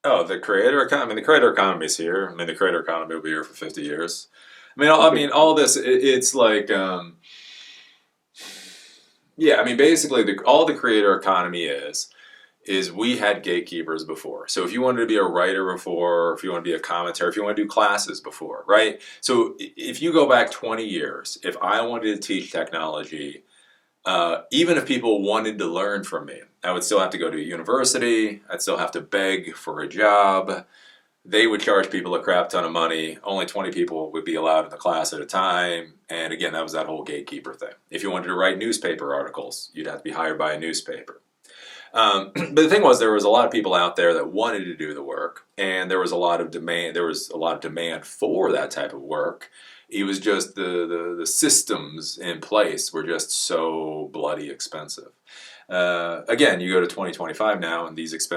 oh, the creator economy. I mean, the creator economy is here. I mean, the creator economy will be here for 50 years. All this. It's like, yeah. I mean, basically, all the creator economy is we had gatekeepers before. So if you wanted to be a writer before, if you want to be a commentator, if you want to do classes before, right? So if you go back 20 years, if I wanted to teach technology, even if people wanted to learn from me, I would still have to go to a university. I'd still have to beg for a job. They would charge people a crap ton of money. Only 20 people would be allowed in the class at a time. And again, that was that whole gatekeeper thing. If you wanted to write newspaper articles, you'd have to be hired by a newspaper. But the thing was, there was a lot of people out there that wanted to do the work, and there was a lot of demand. There was a lot of demand for that type of work. It was just the systems in place were just so bloody expensive. Again, you go to 2025 now, and these these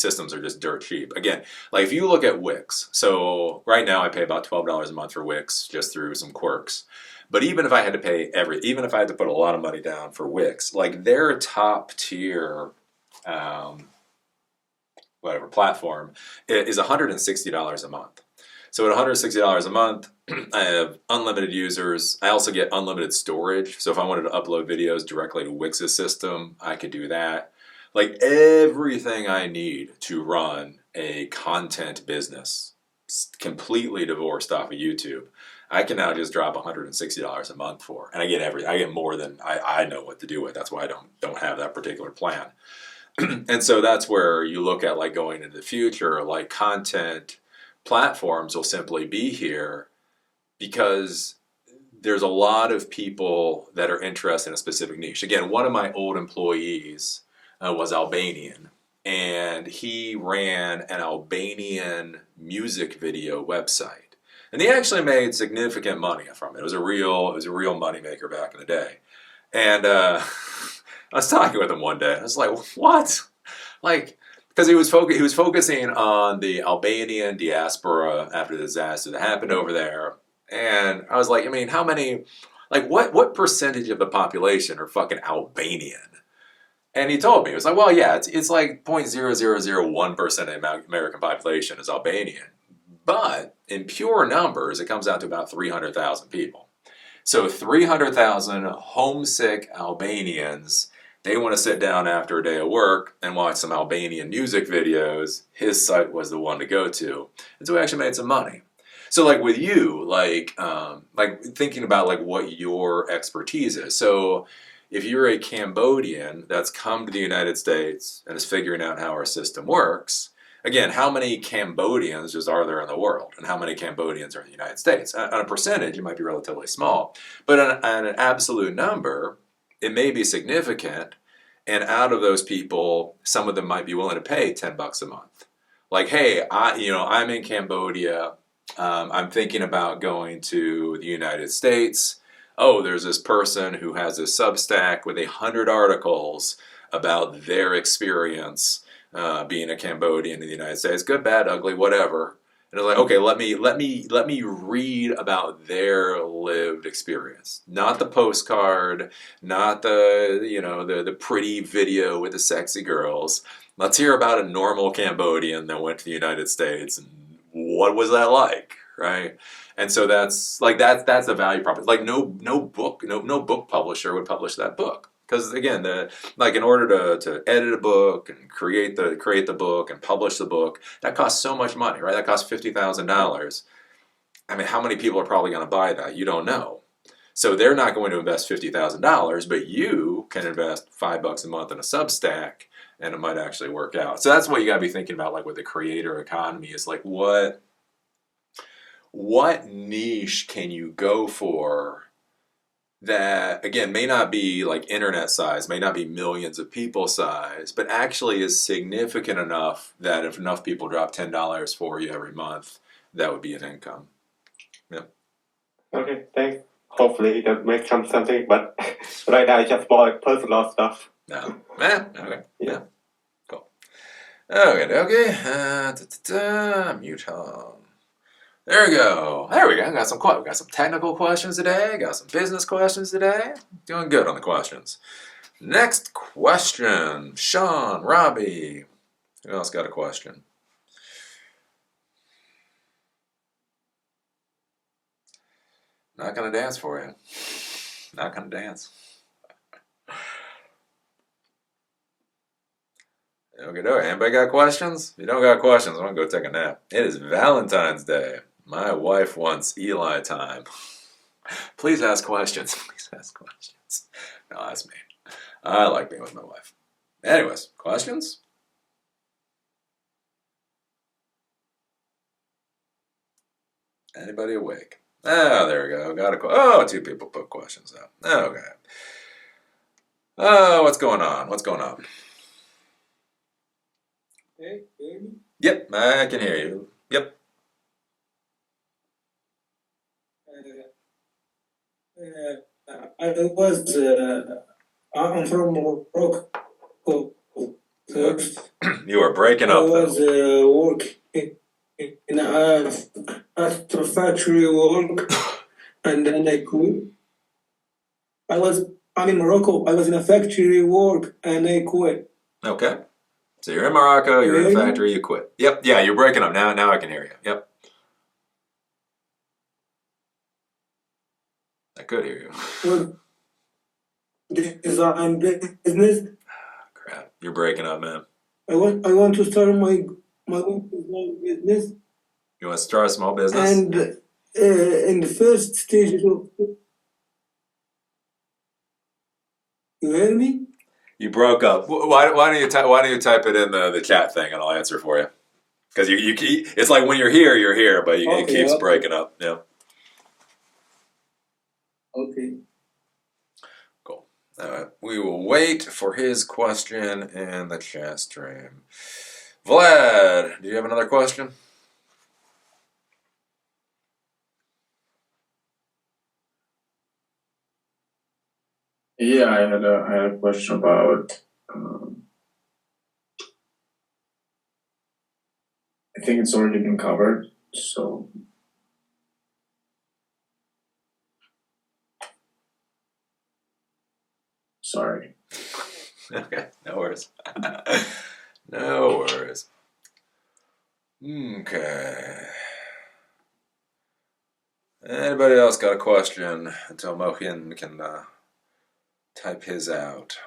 systems are just dirt cheap. Again, like if you look at Wix, so right now I pay about $12 a month for Wix just through some quirks. But even if I had to even if I had to put a lot of money down for Wix, like their top tier, platform is $160 a month. So at $160 a month, I have unlimited users. I also get unlimited storage. So if I wanted to upload videos directly to Wix's system, I could do that. Like everything I need to run a content business, completely divorced off of YouTube, I can now just drop $160 a month for, and I get more than I know what to do with. That's why I don't have that particular plan. And so that's where you look at like going into the future, like content platforms will simply be here because there's a lot of people that are interested in a specific niche. Again, one of my old employees was Albanian, and he ran an Albanian music video website. And he actually made significant money from it. It was a real moneymaker back in the day. And I was talking with him one day. I was like, "What?" Like, because he was focusing on the Albanian diaspora after the disaster that happened over there. And I was like, I mean, how many, like, what percentage of the population are fucking Albanian? And he told me, it was like, well, yeah, it's like 0.0001% of the American population is Albanian. But in pure numbers, it comes out to about 300,000 people. So 300,000 homesick Albanians, they want to sit down after a day of work and watch some Albanian music videos. His site was the one to go to. And so we actually made some money. So like with you, like thinking about like what your expertise is. So if you're a Cambodian that's come to the United States and is figuring out how our system works, again, how many Cambodians just are there in the world? And how many Cambodians are in the United States? On a percentage, it might be relatively small. But on an absolute number, it may be significant. And out of those people, some of them might be willing to pay $10 a month. Like, hey, I'm in Cambodia. I'm thinking about going to the United States. Oh, there's this person who has a Substack with 100 articles about their experience being a Cambodian in the United States, good, bad, ugly, whatever. And it's like, okay, let me read about their lived experience, not the postcard, not the pretty video with the sexy girls. Let's hear about a normal Cambodian that went to the United States and what was that like, right? And so that's the value proposition. Like no book publisher would publish that book. Because again, in order to edit a book and create the book and publish the book, that costs so much money, right? That costs $50,000. I mean, how many people are probably going to buy that? You don't know. So they're not going to invest $50,000, but you can invest $5 a month in a Substack and it might actually work out. So that's what you got to be thinking about, like with the creator economy, is like what niche can you go for that, again, may not be like internet size, may not be millions of people size, but actually is significant enough that if enough people drop $10 for you every month, that would be an income. Okay, thanks. Hopefully that makes something, but right now I just bought personal stuff. No. Okay. Yeah. Cool. Okay. Mute home. There we go. We got some technical questions today. Got some business questions today. Doing good on the questions. Next question. Sean, Robbie. Who else got a question? Not gonna dance for you. Not gonna dance. Okay. Anybody got questions? If you don't got questions, I'm gonna go take a nap. It is Valentine's Day. My wife wants Eli time. Please ask questions. Please ask questions. No, that's me. I like being with my wife. Anyways, questions? Anybody awake? Oh, there we go. Got two people put questions up. Okay. Oh, what's going on? Hey, hear me? Yep, I can hear you. Yep. I'm from Morocco. First, You are breaking I up was though. working in a factory work, and then I quit. I'm in Morocco. I was in a factory work, and I quit. Okay. So you're in Morocco, you're in Really? a factory, you quit. Yep, yeah, you're breaking up. Now I can hear you. Yep. I could hear you. Well, design business. Crap. You're breaking up, man. I want to start my own design business, You want to start a small business? and in the first stage of, you hear me? You broke up. Why don't you type it in the chat thing and I'll answer for you? Because it's like when you're here, but it Okay, keeps okay. breaking up. Yeah. Okay. Cool. All right. We will wait for his question in the chat stream. Vlad, do you have another question? Yeah, I had a question about. I think it's already been covered, so. Sorry. Okay, no worries. No worries. Okay. Anybody else got a question until Mohin can type his out?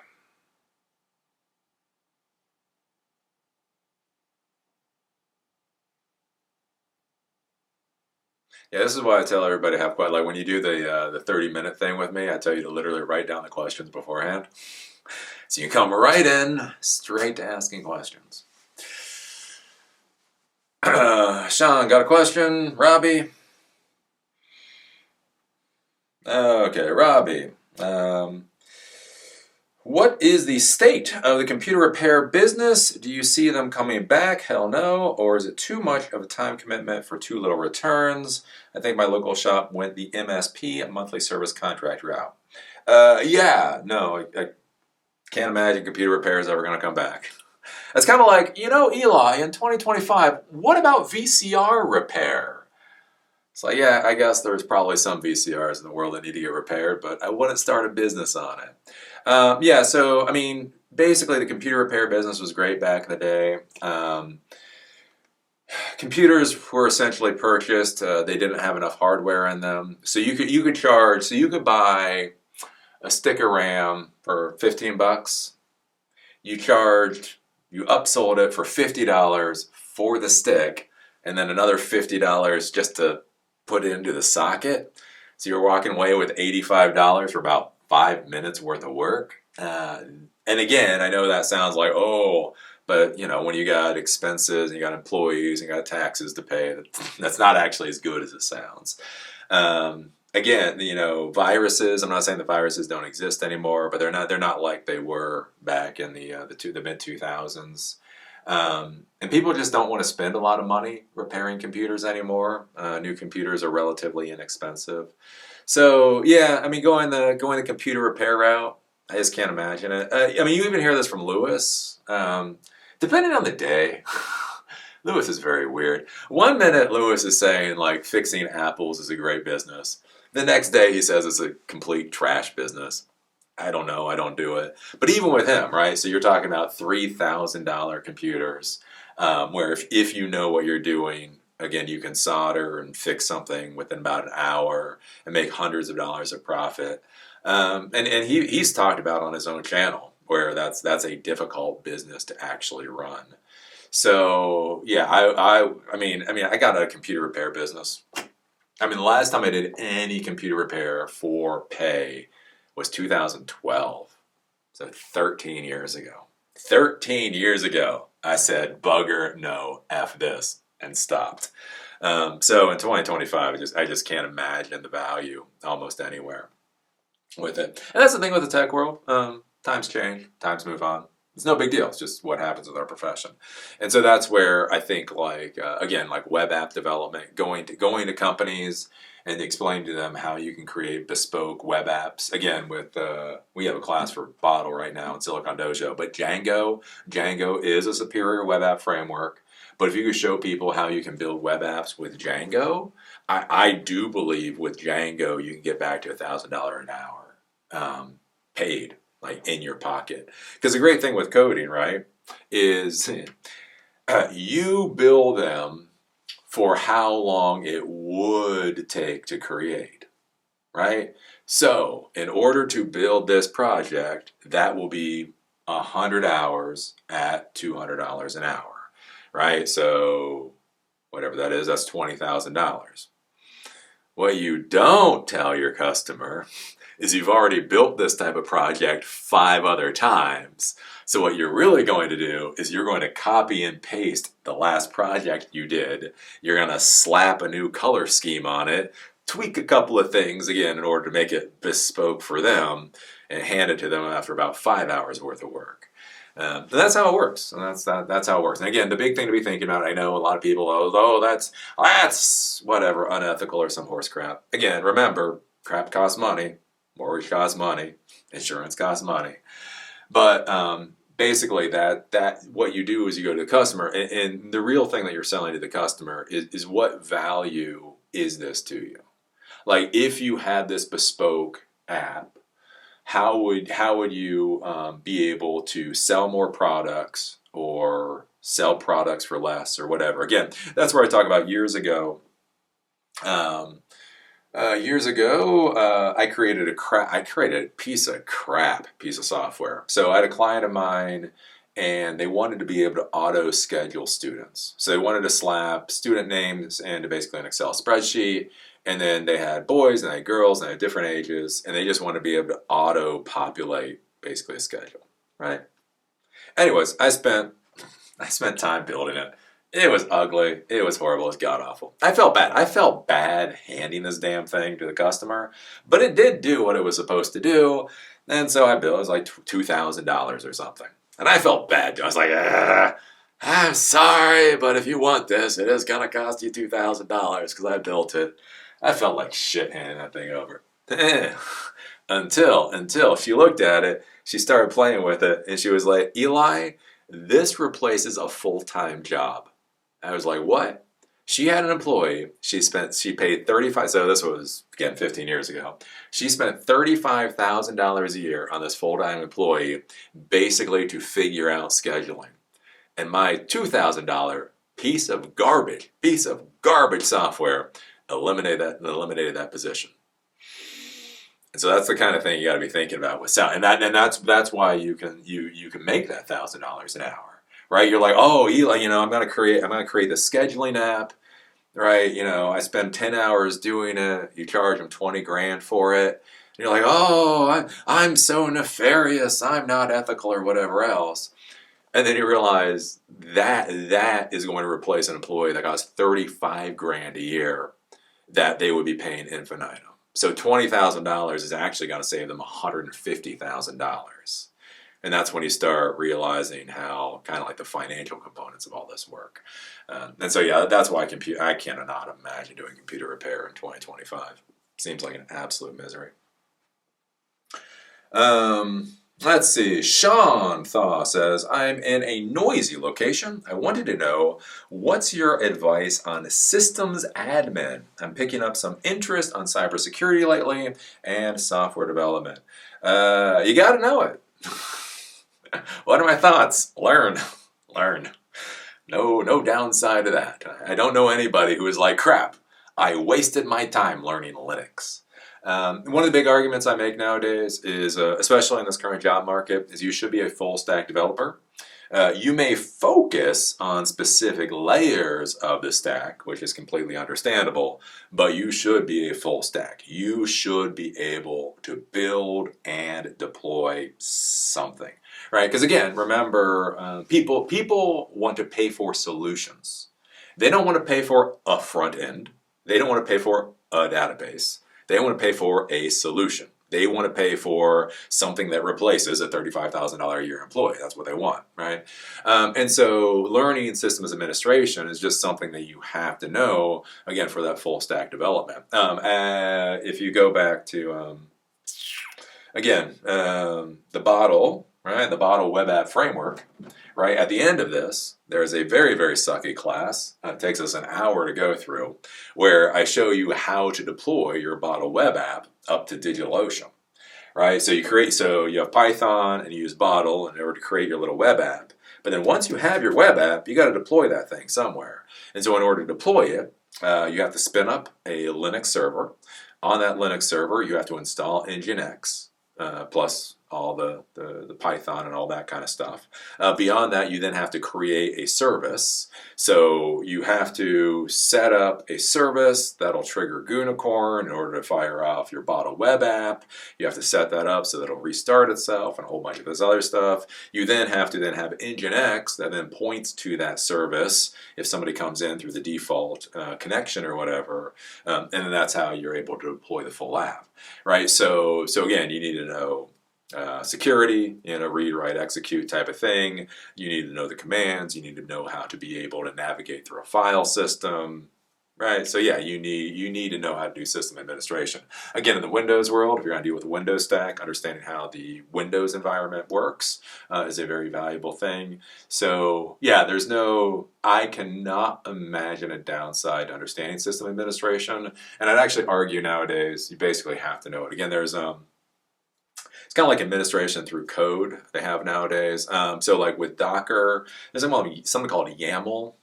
Yeah, this is why I tell everybody to have like when you do the 30-minute thing with me, I tell you to literally write down the questions beforehand. So you come right in, straight to asking questions. Sean, got a question? Robbie? Okay, Robbie. What is the state of the computer repair business? Do you see them coming back? Hell no. Or is it too much of a time commitment for too little returns? I think my local shop went the MSP, monthly service contract route. Yeah, no, I can't imagine computer repair is ever going to come back. It's kind of like, Eli, in 2025, what about VCR repair? It's like, yeah, I guess there's probably some VCRs in the world that need to get repaired, but I wouldn't start a business on it. So, basically the computer repair business was great back in the day. Computers were essentially purchased. They didn't have enough hardware in them. So you could buy a stick of RAM for $15. You upsold it for $50 for the stick, and then another $50 just to put it into the socket. So you're walking away with $85 for about 5 minutes worth of work. And again, I know that sounds like, oh, but you know, when you got expenses and you got employees and you got taxes to pay, that's not actually as good as it sounds. Again, you know, viruses. I'm not saying the viruses don't exist anymore, but they're not like they were back in the mid 2000s. And people just don't want to spend a lot of money repairing computers anymore. New computers are relatively inexpensive. So yeah, I mean, going the computer repair route, I just can't imagine it. I mean, you even hear this from Lewis. Depending on the day, Lewis is very weird. One minute, Lewis is saying like fixing apples is a great business. The next day, he says it's a complete trash business. I don't know. I don't do it. But even with him, right? So you're talking about $3,000 computers, where if you know what you're doing, again, you can solder and fix something within about an hour and make hundreds of dollars of profit. And he's talked about on his own channel where that's a difficult business to actually run. So yeah, I mean, I got a computer repair business. I mean, the last time I did any computer repair for pay was 2012. So 13 years ago. 13 years ago, I said, bugger, no, F this, and stopped. So in 2025, I just can't imagine the value almost anywhere with it. And that's the thing with the tech world. Times change, times move on. It's no big deal. It's just what happens with our profession. And so that's where I think, like, again, like web app development, going to companies and explain to them how you can create bespoke web apps. Again, with we have a class for Bottle right now in Silicon Dojo, but Django is a superior web app framework. But if you could show people how you can build web apps with Django, I do believe with Django you can get back to $1,000 an hour paid, like in your pocket. Because the great thing with coding, right, is you bill them for how long it would take to create, right? So in order to build this project, that will be 100 hours at $200 an hour, right? So whatever that is, that's $20,000. What you don't tell your customer is you've already built this type of project 5 other times. So what you're really going to do is you're going to copy and paste the last project you did. You're going to slap a new color scheme on it, tweak a couple of things, again, in order to make it bespoke for them, and hand it to them after about 5 hours worth of work. And that's how it works. And that's how it works. And again, the big thing to be thinking about, I know a lot of people, oh, that's whatever, unethical or some horse crap. Again, remember, crap costs money, mortgage costs money, insurance costs money. But basically, that what you do is you go to the customer, and the real thing that you're selling to the customer is what value is this to you? Like, if you had this bespoke app, how would you be able to sell more products or sell products for less or whatever? Again, that's where I talk about years ago. I created a piece of software. So I had a client of mine, and they wanted to be able to auto schedule students. So they wanted to slap student names into basically an Excel spreadsheet. And then they had boys and they had girls and they had different ages, and they just want to be able to auto-populate basically a schedule, right? Anyways, I spent time building it. It was ugly. It was horrible. It was god-awful. I felt bad. I felt bad handing this damn thing to the customer, but it did do what it was supposed to do, and so I billed. It was like $2,000 or something, and I felt bad. I was like, I'm sorry, but if you want this, it is going to cost you $2,000 because I built it. I felt like shit handing that thing over. Until she looked at it, she started playing with it, and she was like, Eli, this replaces a full-time job. I was like, what? She had an employee. She paid $35,000. So this was, again, 15 years ago. She spent $35,000 a year on this full-time employee, basically to figure out scheduling. And my $2,000 piece of garbage software eliminated that position. And so that's the kind of thing you got to be thinking about with sound, and that's why you can make that $1,000 an hour, right? You're like, oh, Eli, I'm gonna create the scheduling app, right? I spend 10 hours doing it. You charge them $20,000 for it. And you're like, oh, I'm so nefarious, I'm not ethical or whatever else. And then you realize that is going to replace an employee that costs 35 grand a year that they would be paying infinitum. So $20,000 is actually going to save them $150,000. And that's when you start realizing how kind of like the financial components of all this work. And so, yeah, that's why I cannot imagine doing computer repair in 2025. Seems like an absolute misery. Let's see. Sean Thaw says, I'm in a noisy location. I wanted to know, what's your advice on systems admin? I'm picking up some interest on cybersecurity lately and software development. You got to know it. What are my thoughts? Learn. No downside to that. I don't know anybody who is like, crap, I wasted my time learning Linux. One of the big arguments I make nowadays is, especially in this current job market, is you should be a full stack developer. You may focus on specific layers of the stack, which is completely understandable, but you should be a full stack. You should be able to build and deploy something, right? Because again, remember, people want to pay for solutions. They don't want to pay for a front end. They don't want to pay for a database. They want to pay for a solution. They want to pay for something that replaces a $35,000 a year employee. That's what they want, right? And so learning systems administration is just something that you have to know, again, for that full stack development. If you go back to, the Bottle, right? The Bottle web app framework, right? At the end of this, there's a very, very sucky class. It takes us an hour to go through, where I show you how to deploy your Bottle web app up to DigitalOcean, right? So you have Python and you use Bottle in order to create your little web app. But then once you have your web app, you got to deploy that thing somewhere. And so in order to deploy it, you have to spin up a Linux server. On that Linux server, you have to install Nginx, plus all the Python and all that kind of stuff. Beyond that, you then have to create a service. So you have to set up a service that'll trigger Gunicorn in order to fire off your Bottle web app. You have to set that up so that it'll restart itself and a whole bunch of this other stuff. You then have to have Nginx that then points to that service if somebody comes in through the default connection or whatever. And then that's how you're able to deploy the full app, right? So again, you need to know security, read, write, execute type of thing. You need to know the commands. You need to know how to be able to navigate through a file system, right? So yeah, you need to know how to do system administration. Again, in the Windows world, if you're going to deal with the Windows stack, understanding how the Windows environment works is a very valuable thing. So yeah, I cannot imagine a downside to understanding system administration. And I'd actually argue nowadays, you basically have to know it. Again, there's it's kind of like administration through code they have nowadays. So like with Docker, there's something called YAML,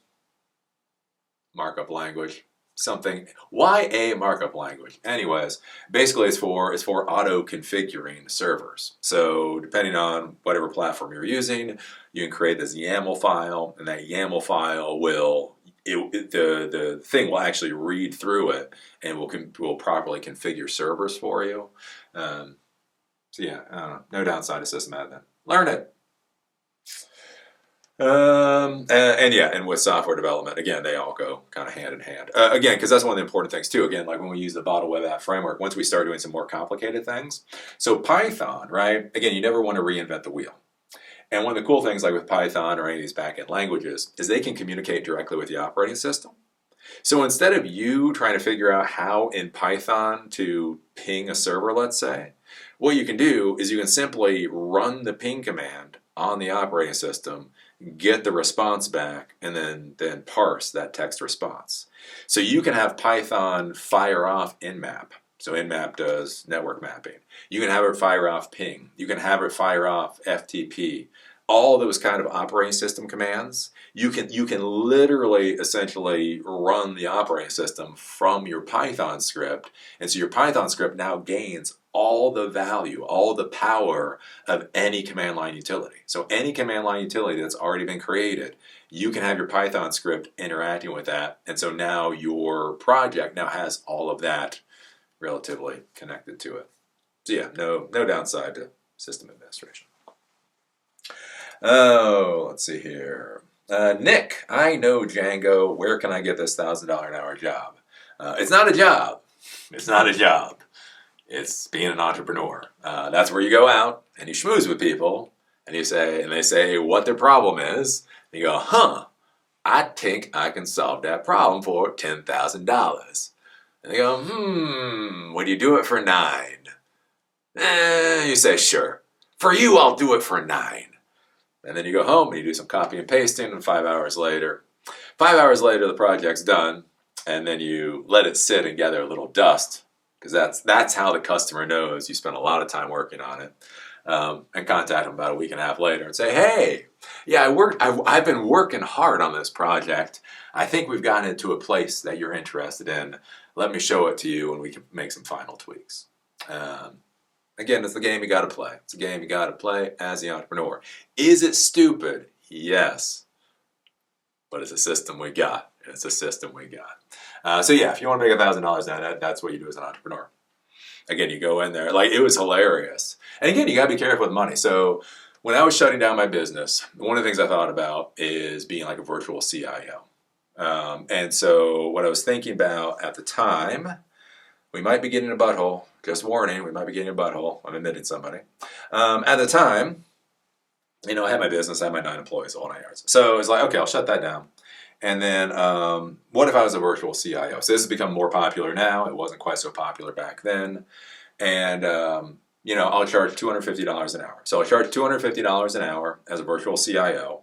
markup language, something. Why a markup language? Anyways, basically it's for auto configuring servers. So depending on whatever platform you're using, you can create this YAML file, and that YAML file the thing will actually read through it and will properly configure servers for you. So yeah, no downside to system admin. Learn it. And with software development, again, they all go kind of hand in hand. Again, because that's one of the important things too. Again, like when we use the Bottle web app framework, once we start doing some more complicated things. So Python, right? Again, you never want to reinvent the wheel. And one of the cool things, like with Python or any of these backend languages, is they can communicate directly with the operating system. So instead of you trying to figure out how in Python to ping a server, let's say, what you can do is you can simply run the ping command on the operating system, get the response back, and then parse that text response. So you can have Python fire off Nmap. So Nmap does network mapping. You can have it fire off ping. You can have it fire off FTP. All those kind of operating system commands, you can literally essentially run the operating system from your Python script. And so your Python script now gains all the value, all the power of any command line utility. So any command line utility that's already been created, you can have your Python script interacting with that. And so now your project now has all of that relatively connected to it. So yeah, no downside to system administration. Oh, let's see here. Nick, I know Django. Where can I get this $1,000 an hour job? It's not a job. It's not a job. It's being an entrepreneur. That's where you go out and you schmooze with people, and they say what their problem is. And you go, huh? I think I can solve that problem for $10,000. And they go, would you do it for $9? You say, sure. For you, I'll do it for $9. And then you go home and you do some copy and pasting, and 5 hours later, the project's done, and then you let it sit and gather a little dust, because that's how the customer knows you spent a lot of time working on it. And contact them about a week and a half later and say, hey, yeah, I've been working hard on this project. I think we've gotten into a place that you're interested in. Let me show it to you and we can make some final tweaks. Again, it's the game you got to play. It's a game you got to play as the entrepreneur. Is it stupid? Yes. But it's a system we got. It's a system we got. So yeah, if you want to make $1,000 now, that's what you do as an entrepreneur. Again, you go in there, like, it was hilarious. And again, you got to be careful with money. So when I was shutting down my business, one of the things I thought about is being like a virtual CIO. And so what I was thinking about at the time, we might be getting a butthole. Just warning, we might be getting a butthole. I'm admitting somebody. At the time, I had my business, I had my 9 employees, all 9 yards. So it's like, okay, I'll shut that down. And then what if I was a virtual CIO? So this has become more popular now. It wasn't quite so popular back then. And, I'll charge $250 an hour. So I'll charge $250 an hour as a virtual CIO.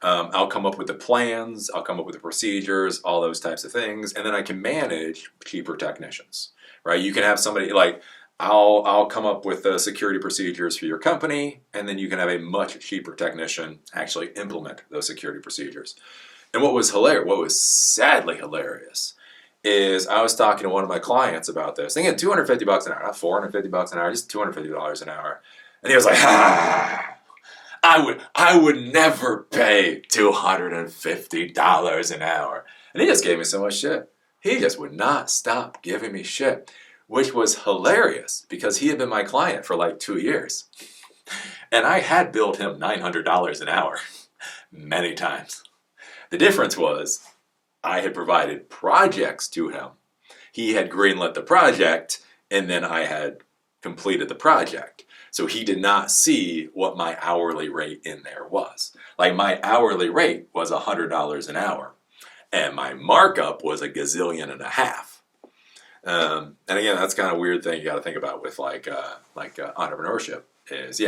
I'll come up with the plans. I'll come up with the procedures, all those types of things. And then I can manage cheaper technicians, right? You can have somebody like, I'll come up with the security procedures for your company, and then you can have a much cheaper technician actually implement those security procedures. And what was sadly hilarious, is I was talking to one of my clients about this, thinking $250 an hour, not $450 an hour, just $250 an hour. And he was like, I would never pay $250 an hour. And he just gave me so much shit. He just would not stop giving me shit, which was hilarious because he had been my client for like 2 years. And I had billed him $900 an hour many times. The difference was I had provided projects to him. He had greenlit the project, and then I had completed the project. So he did not see what my hourly rate in there was. Like, my hourly rate was $100 an hour, and my markup was $1.5 gazillion. And again, that's kind of a weird thing you got to think about with entrepreneurship is,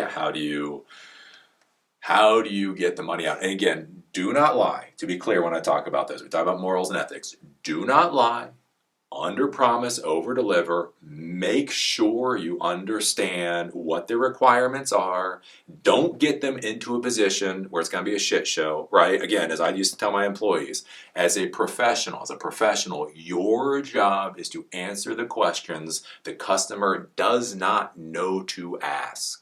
how do you get the money out? And again, do not lie. To be clear, when I talk about this, we talk about morals and ethics. Do not lie. Under promise, over deliver. Make sure you understand what the requirements are. Don't get them into a position where it's going to be a shit show, right? Again, as I used to tell my employees, as a professional, your job is to answer the questions the customer does not know to ask.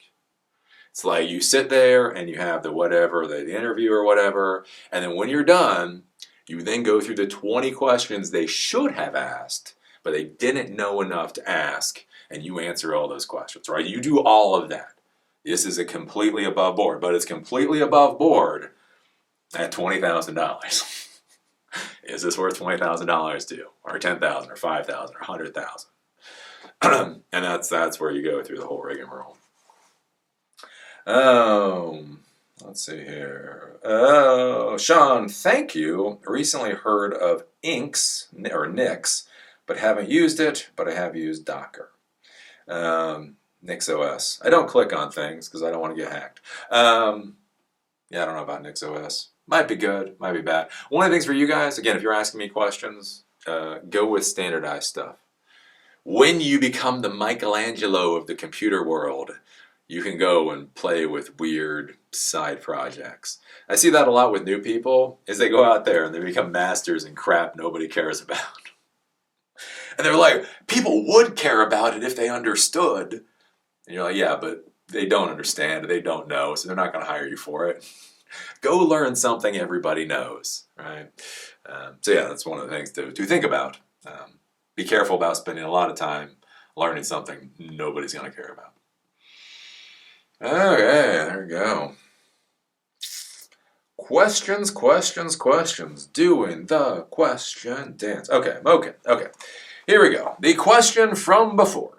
It's like you sit there and you have the interview or whatever, and then when you're done, you then go through the 20 questions they should have asked, but they didn't know enough to ask, and you answer all those questions, right? You do all of that. This is a completely above board, but it's completely above board at $20,000. Is this worth $20,000 to you, or $10,000, or $5,000, or $100,000? And that's where you go through the whole rigmarole. Let's see here. Sean, thank you. Recently heard of Nix, but haven't used it, but I have used Docker. NixOS. I don't click on things because I don't want to get hacked. I don't know about NixOS. Might be good, might be bad. One of the things for you guys, again, if you're asking me questions, go with standardized stuff. When you become the Michelangelo of the computer world, you can go and play with weird side projects. I see that a lot with new people, is they go out there and they become masters in crap nobody cares about. And they're like, people would care about it if they understood. And you're like, yeah, but they don't understand, they don't know, so they're not going to hire you for it. Go learn something everybody knows, right? So yeah, that's one of the things to think about. Be careful about spending a lot of time learning something nobody's going to care about. Okay, there we go. Questions. Doing the question dance. Okay. Here we go. The question from before.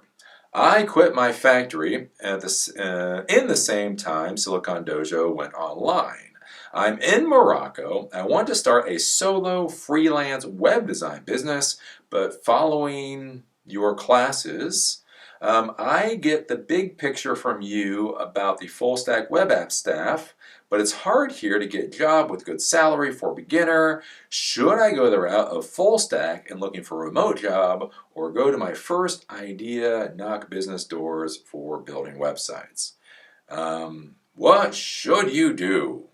I quit my factory at in the same time Silicon Dojo went online. I'm in Morocco. I want to start a solo freelance web design business, but following your classes, I get the big picture from you about the full stack web app staff, but it's hard here to get a job with good salary for a beginner. Should I go the route of full stack and looking for a remote job, or go to my first idea, knock business doors for building websites? What should you do?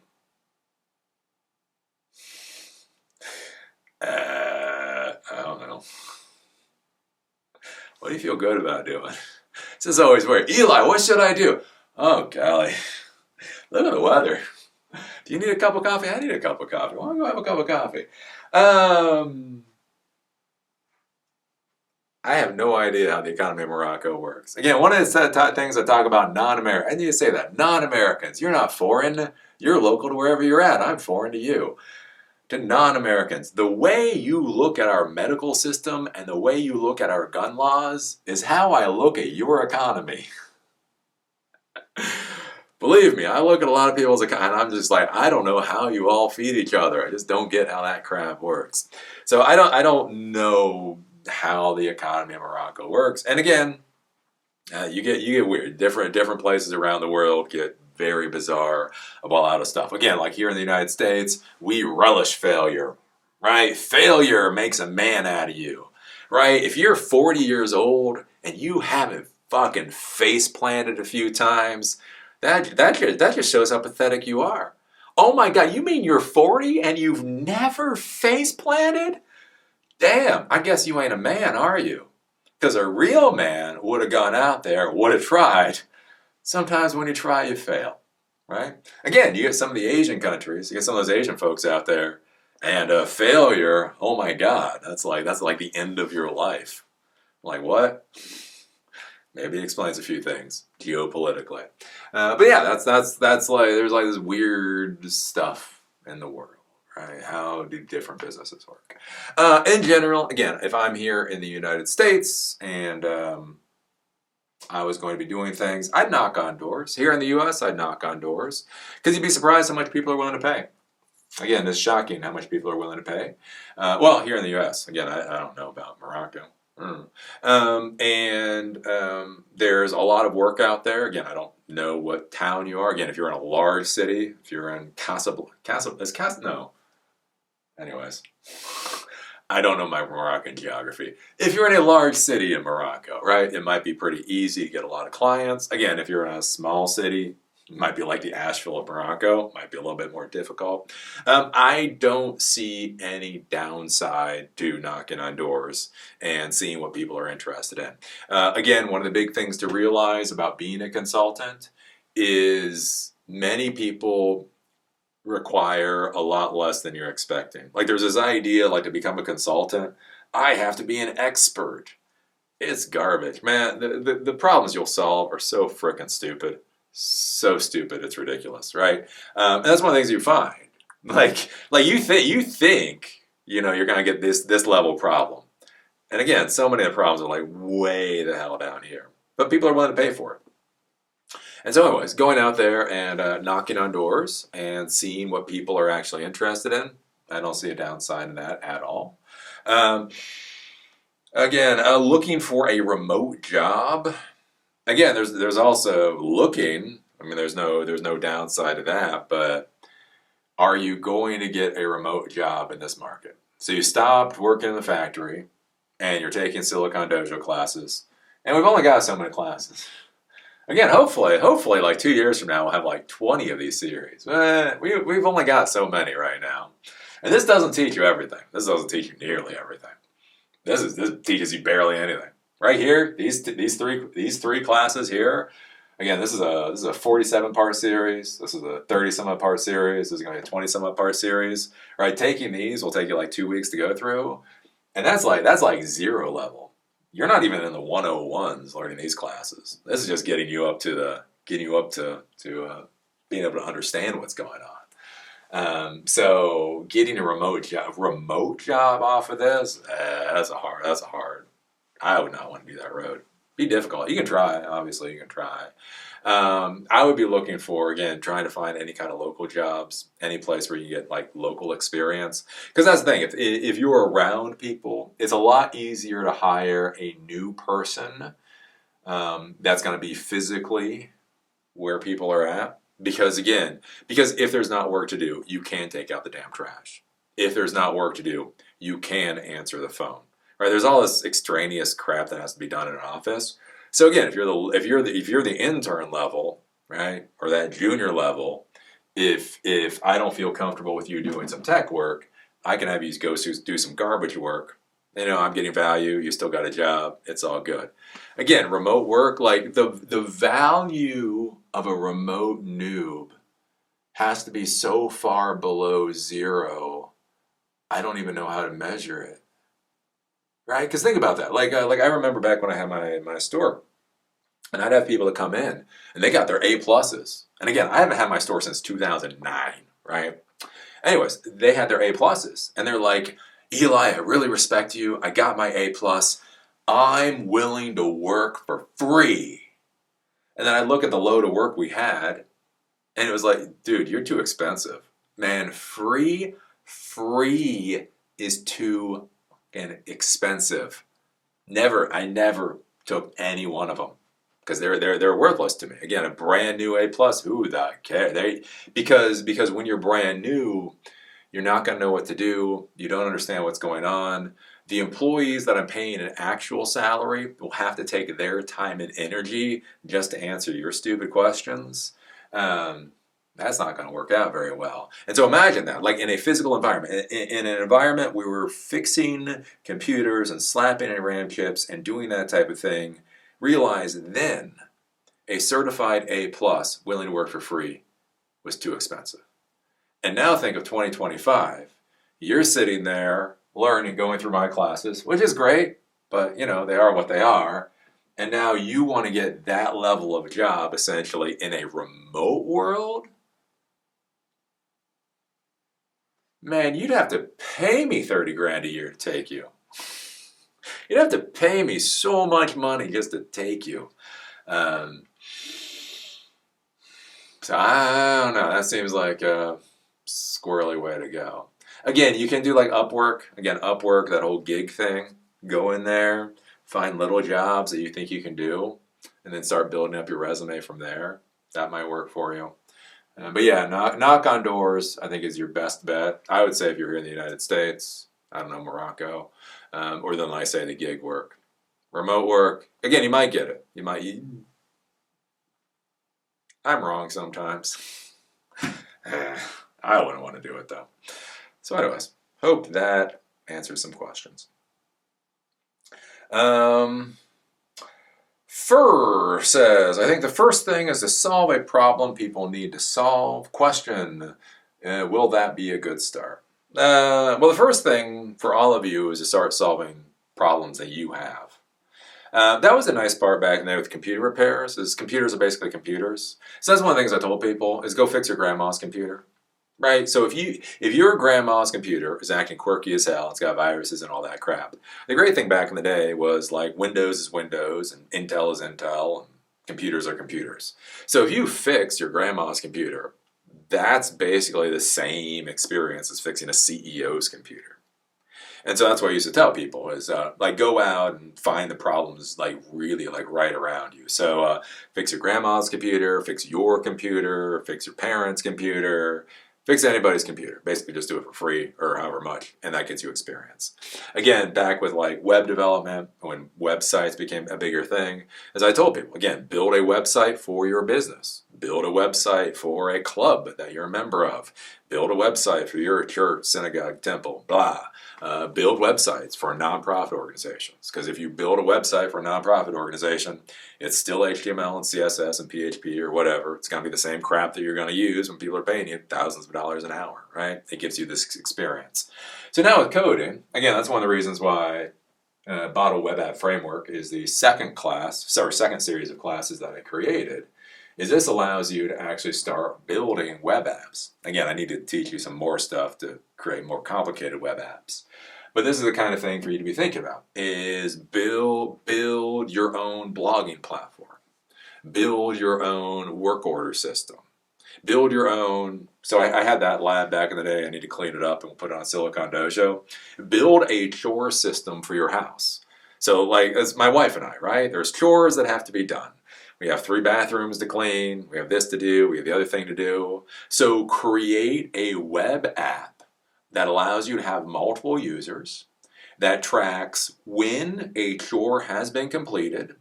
I don't know. What do you feel good about doing? This is always weird. Eli, what should I do? Oh, golly. Look at the weather. Do you need a cup of coffee? I need a cup of coffee. Why don't I go have a cup of coffee? I have no idea how the economy of Morocco works. Again, one of the things I talk about non-Americans. I need to say that. Non-Americans. You're not foreign. You're local to wherever you're at. I'm foreign to you. To non-Americans, the way you look at our medical system and the way you look at our gun laws is how I look at your economy. Believe me, I look at a lot of people's economy and I'm just like, I don't know how you all feed each other. I just don't get how that crap works. So I don't know how the economy of Morocco works. And again, you get weird. Different places around the world get very bizarre about a lot of stuff. Again, like here in the United States, we relish failure, right? Failure makes a man out of you, right? If you're 40 years old and you haven't fucking face planted a few times, that just shows how pathetic you are. Oh my God, you mean you're 40 and you've never face planted? Damn, I guess you ain't a man, are you? Because a real man would have gone out there, would have tried. Sometimes when you try, you fail, right? Again, you get some of the Asian countries, you get some of those Asian folks out there, and failure, oh my God, that's like the end of your life. Like what? Maybe it explains a few things geopolitically. But yeah, that's like, there's like this weird stuff in the world, right? How do different businesses work? In general, again, if I'm here in the United States and I was going to be doing things, I'd knock on doors. Here in the US, I'd knock on doors. Because you'd be surprised how much people are willing to pay. Again, it's shocking how much people are willing to pay. Well, here in the US, again, I don't know about Morocco. There's a lot of work out there. Again, I don't know what town you are. Again, if you're in a large city, if you're in no. Anyways. I don't know my Moroccan geography. If you're in a large city in Morocco, right, it might be pretty easy to get a lot of clients. Again, if you're in a small city, it might be like the Asheville of Morocco, might be a little bit more difficult. I don't see any downside to knocking on doors and seeing what people are interested in. Again, one of the big things to realize about being a consultant is many people require a lot less than you're expecting. Like there's this idea, like to become a consultant, I have to be an expert. It's garbage, man. The problems you'll solve are so freaking stupid. So stupid, it's ridiculous, right? And that's one of the things you find. Like you think, you're gonna get this level problem. And again, so many of the problems are like way the hell down here. But people are willing to pay for it. And so anyways, going out there and knocking on doors and seeing what people are actually interested in, I don't see a downside in that at all. Again, looking for a remote job. Again, there's also looking. I mean, there's no downside to that. But are you going to get a remote job in this market? So you stopped working in the factory, and you're taking Silicon Dojo classes, and we've only got so many classes. Again, hopefully, like 2 years from now, we'll have like 20 of these series. We've only got so many right now. And this doesn't teach you everything. This doesn't teach you nearly everything. This teaches you barely anything. Right here, these three classes here. Again, this is a 47-part series. This is a 30-some-part series. This is going to be a 20-some-part series. Right, taking these will take you like 2 weeks to go through. And that's like 0 level. you're not even in the 101s learning these classes. This is just getting you up to being able to understand what's going on. So getting a remote job off of this, that's a hard. I would not want to do that road. Be difficult. You can try, obviously you can try. I would be looking for, again, trying to find any kind of local jobs, any place where you get like local experience. Because that's the thing, if you're around people, it's a lot easier to hire a new person that's going to be physically where people are at. Because if there's not work to do, you can take out the damn trash. If there's not work to do, you can answer the phone. Right? There's all this extraneous crap that has to be done in an office. So again, if you're the intern level, right, or that junior level, if I don't feel comfortable with you doing some tech work, I can have you go do some garbage work. I'm getting value. You still got a job. It's all good. Again, remote work, like the value of a remote noob has to be so far below zero. I don't even know how to measure it. Right? Because think about that. Like I remember back when I had my store, and I'd have people that come in, and they got their A pluses. And again, I haven't had my store since 2009, right? Anyways, they had their A pluses, and they're like, Eli, I really respect you. I got my A plus. I'm willing to work for free. And then I look at the load of work we had, and it was like, dude, you're too expensive. Man, free is too expensive. I never took any one of them because they're worthless to me. Again, a brand new A plus, who the care? Because when you're brand new, you're not going to know what to do. You don't understand what's going on. The employees that I'm paying an actual salary will have to take their time and energy just to answer your stupid questions. That's not going to work out very well. And so imagine that, like in a physical environment, in an environment where we're fixing computers and slapping in RAM chips and doing that type of thing, realize then a certified A plus willing to work for free was too expensive. And now think of 2025. You're sitting there learning, going through my classes, which is great, but they are what they are. And now you want to get that level of job essentially in a remote world? Man, you'd have to pay me 30 grand a year to take you. You'd have to pay me so much money just to take you. So I don't know. That seems like a squirrely way to go. Again, you can do like Upwork. Again, Upwork, that whole gig thing. Go in there, find little jobs that you think you can do, and then start building up your resume from there. That might work for you. But yeah, knock on doors, I think, is your best bet. I would say if you're here in the United States, I don't know, Morocco, or then like I say the gig work. Remote work, again, you might get it. I'm wrong sometimes. I wouldn't want to do it though. So anyways, hope that answers some questions. Fur says, I think the first thing is to solve a problem people need to solve. Question, will that be a good start? Well, the first thing for all of you is to start solving problems that you have. That was the nice part back in there with computer repairs, is computers are basically computers. So that's one of the things I told people, is go fix your grandma's computer. Right? So if your grandma's computer is acting quirky as hell, it's got viruses and all that crap. The great thing back in the day was like Windows is Windows and Intel is Intel and computers are computers. So if you fix your grandma's computer, that's basically the same experience as fixing a CEO's computer. And so that's what I used to tell people is like go out and find the problems like really like right around you. So fix your grandma's computer, fix your computer, fix your parents' computer, fix anybody's computer. Basically just do it for free or however much, and that gets you experience. Again, back with like web development, when websites became a bigger thing, as I told people, again, build a website for your business. Build a website for a club that you're a member of. Build a website for your church, synagogue, temple, blah. Build websites for nonprofit organizations. Because if you build a website for a nonprofit organization, it's still HTML and CSS and PHP or whatever. It's going to be the same crap that you're going to use when people are paying you thousands of dollars an hour, right? It gives you this experience. So now with coding, again, that's one of the reasons why Bottle Web App Framework is the second series of classes that I created. Is this allows you to actually start building web apps. Again, I need to teach you some more stuff to create more complicated web apps. But this is the kind of thing for you to be thinking about, is build your own blogging platform. Build your own work order system. Build your own. So I had that lab back in the day. I need to clean it up and put it on Silicon Dojo. Build a chore system for your house. So like, it's my wife and I, right? There's chores that have to be done. We have 3 bathrooms to clean. We have this to do. We have the other thing to do. So create a web app that allows you to have multiple users, that tracks when a chore has been completed,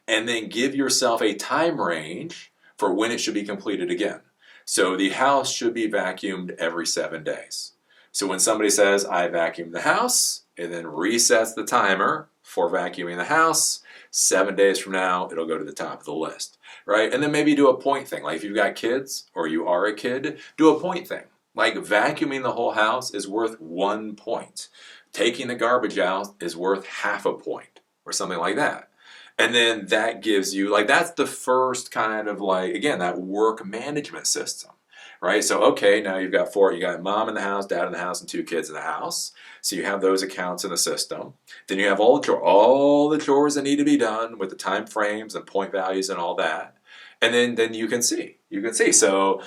and then give yourself a time range for when it should be completed again. So the house should be vacuumed every 7 days. So when somebody says, I vacuumed the house, it then resets the timer for vacuuming the house. 7 days from now, it'll go to the top of the list, right? And then maybe do a point thing. Like if you've got kids or you are a kid, do a point thing. Like vacuuming the whole house is worth 1 point. Taking the garbage out is worth half a point or something like that. And then that gives you, like, that's the first kind of like, again, that work management system, right? So, okay, now you got mom in the house, dad in the house, and 2 kids in the house. So you have those accounts in the system. Then you have all the chores that need to be done with the time frames and point values and all that. And then you can see. So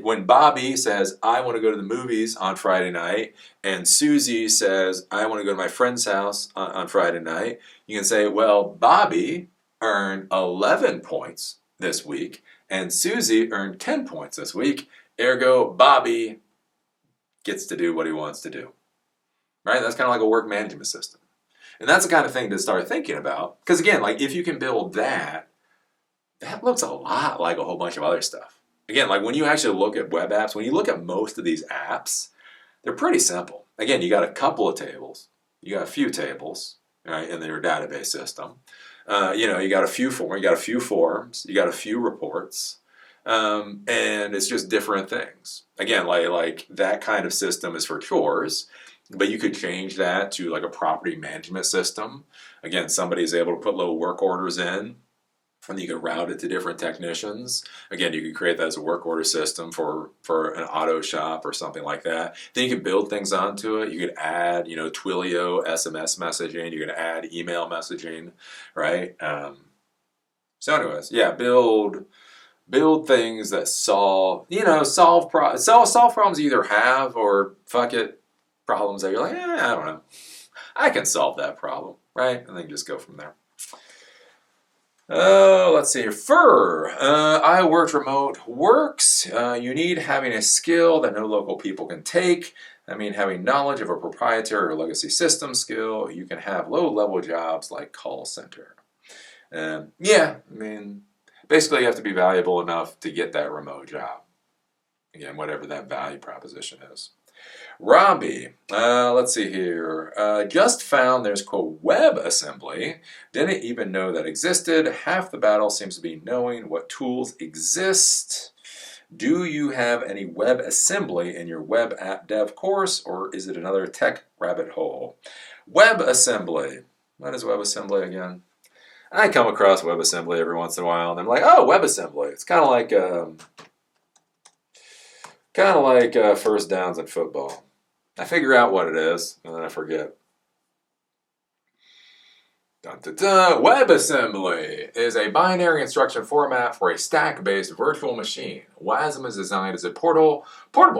when Bobby says, I want to go to the movies on Friday night, and Susie says, I want to go to my friend's house on Friday night, you can say, well, Bobby earned 11 points this week, and Susie earned 10 points this week. Ergo, Bobby gets to do what he wants to do. Right? That's kind of like a work management system. And that's the kind of thing to start thinking about. Because again, like if you can build that looks a lot like a whole bunch of other stuff. Again, like when you actually look at web apps, when you look at most of these apps, they're pretty simple. Again, you got a couple of tables, you got a few tables, right, in your database system. You got a few forms, you got a few reports, and it's just different things. Again, like that kind of system is for chores, but you could change that to like a property management system. Again, somebody's able to put little work orders in, and you can route it to different technicians. Again, you can create that as a work order system for an auto shop or something like that. Then you can build things onto it. You could add, Twilio SMS messaging. You can add email messaging, right? So anyways, yeah, build things that solve problems you either have or fuck it, problems that you're like, I don't know. I can solve that problem, right? And then just go from there. Let's see here. I worked remote works. You need having a skill that no local people can take. I mean, having knowledge of a proprietary or legacy system skill. You can have low-level jobs like call center. Basically you have to be valuable enough to get that remote job. Again, whatever that value proposition is. Robbie, let's see here. Just found there's, quote, WebAssembly. Didn't even know that existed. Half the battle seems to be knowing what tools exist. Do you have any WebAssembly in your web app dev course, or is it another tech rabbit hole? WebAssembly. What is WebAssembly again? I come across WebAssembly every once in a while, and I'm like, oh, WebAssembly. It's kind of like first downs in football. I figure out what it is, and then I forget. WebAssembly is a binary instruction format for a stack-based virtual machine. WASM is designed as a portable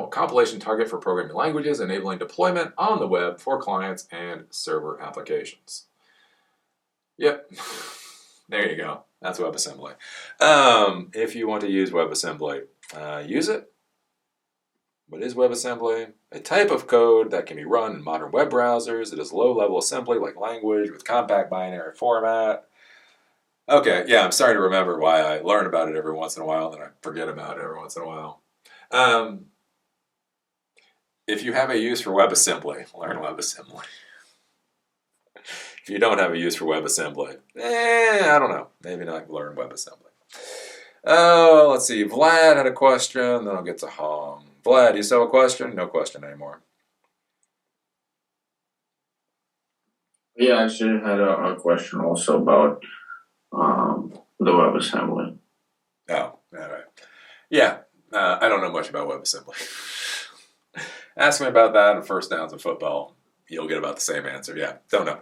compilation target for programming languages, enabling deployment on the web for clients and server applications. Yep, there you go. That's WebAssembly. If you want to use WebAssembly, use it. What is WebAssembly? A type of code that can be run in modern web browsers. It is low-level assembly like language with compact binary format. Okay, yeah, I'm starting to remember why I learn about it every once in a while, then I forget about it every once in a while. If you have a use for WebAssembly, learn WebAssembly. If you don't have a use for WebAssembly, I don't know. Maybe not learn WebAssembly. Let's see. Vlad had a question, then I'll get to Hong. Vlad, you still have a question? No question anymore. Yeah, I actually had a question also about the WebAssembly. Oh, all right. Yeah, I don't know much about WebAssembly. Ask me about that in first downs in football. You'll get about the same answer. Yeah, don't know.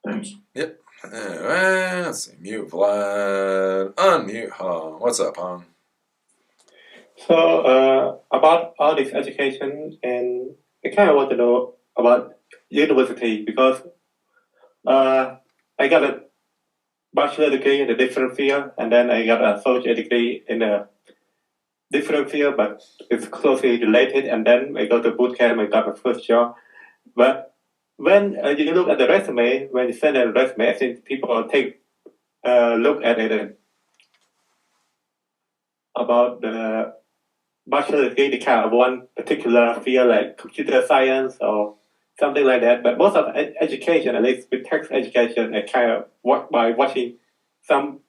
Thanks. Yep. Alright, let's see. Mute Vlad. Unmute Han. What's up, Han? So about all this education, and I kind of want to know about university because I got a bachelor degree in a different field, and then I got a associate degree in a different field, but it's closely related. And then I go to boot camp, I got my first job. But when you look at the resume, when you send a resume, I think people take a look at it and about the bachelor degree, they kind of one particular field like computer science or something like that. But most of education, at least with text education, I kind of work by watching some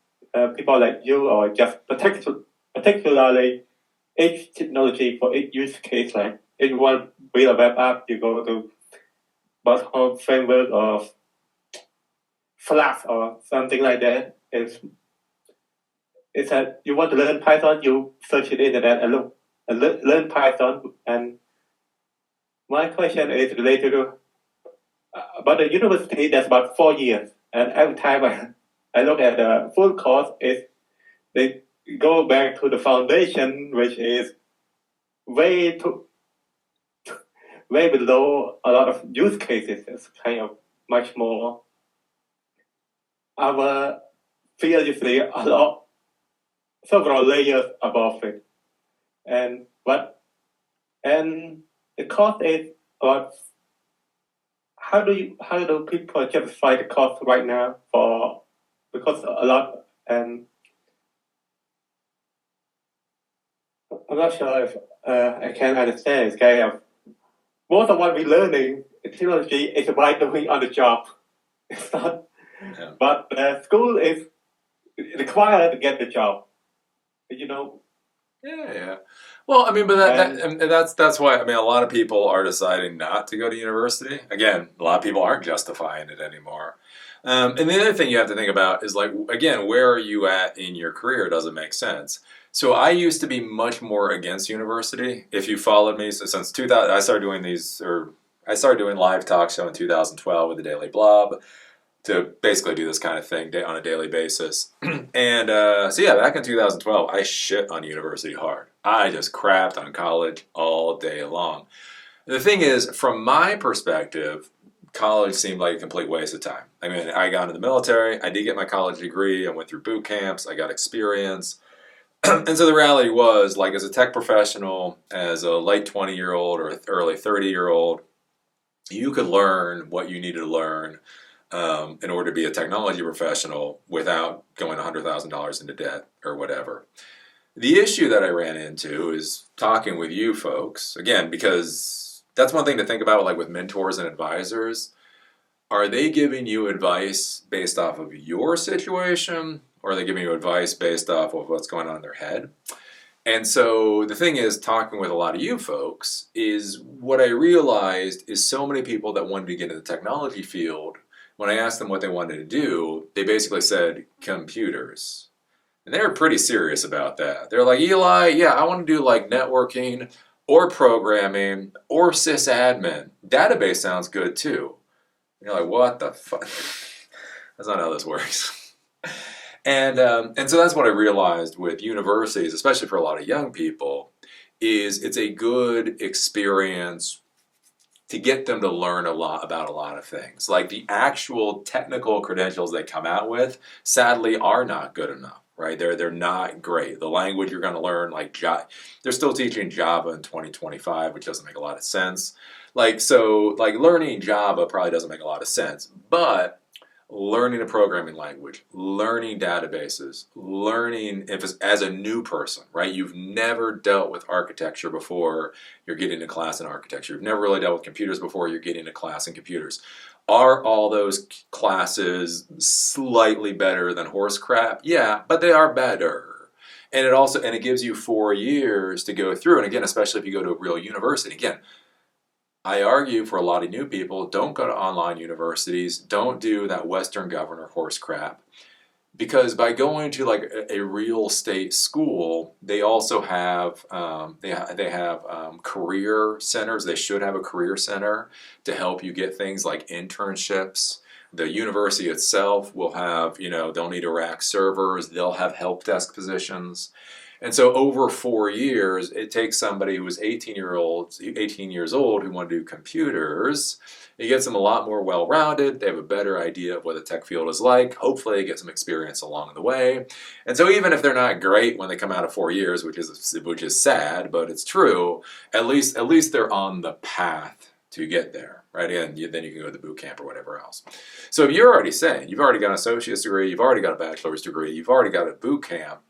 people like you or just particularly each technology for each use case. Like if you want to build a web app, you go to Bottom framework or Flask or something like that. It's that you want to learn Python, you search the internet and look and learn Python. And my question is related to about the university. That's about 4 years, and every time I look at the full course, they go back to the foundation, which is way way below a lot of use cases. It's kind of much more. Our field is a lot, several layers above it, and the cost is about how do people justify the cost right now for because a lot, and I'm not sure if I can understand. It's kind of most of what we're learning in technology is by doing on the job. It's not, Yeah. but school is required to get the job. You know, Yeah. Well, I mean, but that's why I mean a lot of people are deciding not to go to university. Again, a lot of people aren't justifying it anymore. And the other thing you have to think about is like again, where are you at in your career? Doesn't make sense. So I used to be much more against university. If you followed me, so since 2000, I started doing live talk show in 2012 with the Daily Blob to basically do this kind of thing on a daily basis. And so yeah, back in 2012, I shit on university hard. I just crapped on college all day long. The thing is, from my perspective, college seemed like a complete waste of time. I mean, I got into the military, I did get my college degree, I went through boot camps, I got experience. And so the reality was, like, as a tech professional, as a late 20-year-old or early 30-year-old, you could learn what you needed to learn in order to be a technology professional without going $100,000 into debt or whatever. The issue that I ran into is talking with you folks, again, because that's one thing to think about, like with mentors and advisors. Are they giving you advice based off of your situation, or are they giving you advice based off of what's going on in their head? And so the thing is, talking with a lot of you folks, is what I realized is so many people that wanted to get into the technology field, when I asked them what they wanted to do, they basically said computers. And they were pretty serious about that. They're like, Eli, yeah, I want to do like networking or programming or sysadmin. Database sounds good too. And you're like, what the fuck? That's not how this works. And so that's what I realized with universities, especially for a lot of young people, is it's a good experience to get them to learn a lot about a lot of things. Like the actual technical credentials they come out with, sadly, are not good enough, right? They're not great. The language you're going to learn, like they're still teaching Java in 2025, which doesn't make a lot of sense. Like learning Java probably doesn't make a lot of sense, but learning a programming language, learning databases, learning as a new person, right? You've never dealt with architecture before, you're getting a class in architecture. You've never really dealt with computers before, you're getting a class in computers. Are all those classes slightly better than horse crap? Yeah, but they are better. And it gives you 4 years to go through. And again, especially if you go to a real university. Again, I argue for a lot of new people, don't go to online universities, don't do that Western governor horse crap. Because by going to like a real state school, they also have they have career centers. They should have a career center to help you get things like internships. The university itself will have, they'll need a rack servers. They'll have help desk positions. And so over 4 years, it takes somebody who was 18 years old who want to do computers. It gets them a lot more well-rounded. They have a better idea of what the tech field is like. Hopefully, they get some experience along the way. And so, even if they're not great when they come out of 4 years, which is sad, but it's true, at least they're on the path to get there, right? And then you can go to the boot camp or whatever else. So, if you're already saying you've already got an associate's degree, you've already got a bachelor's degree, you've already got a boot camp,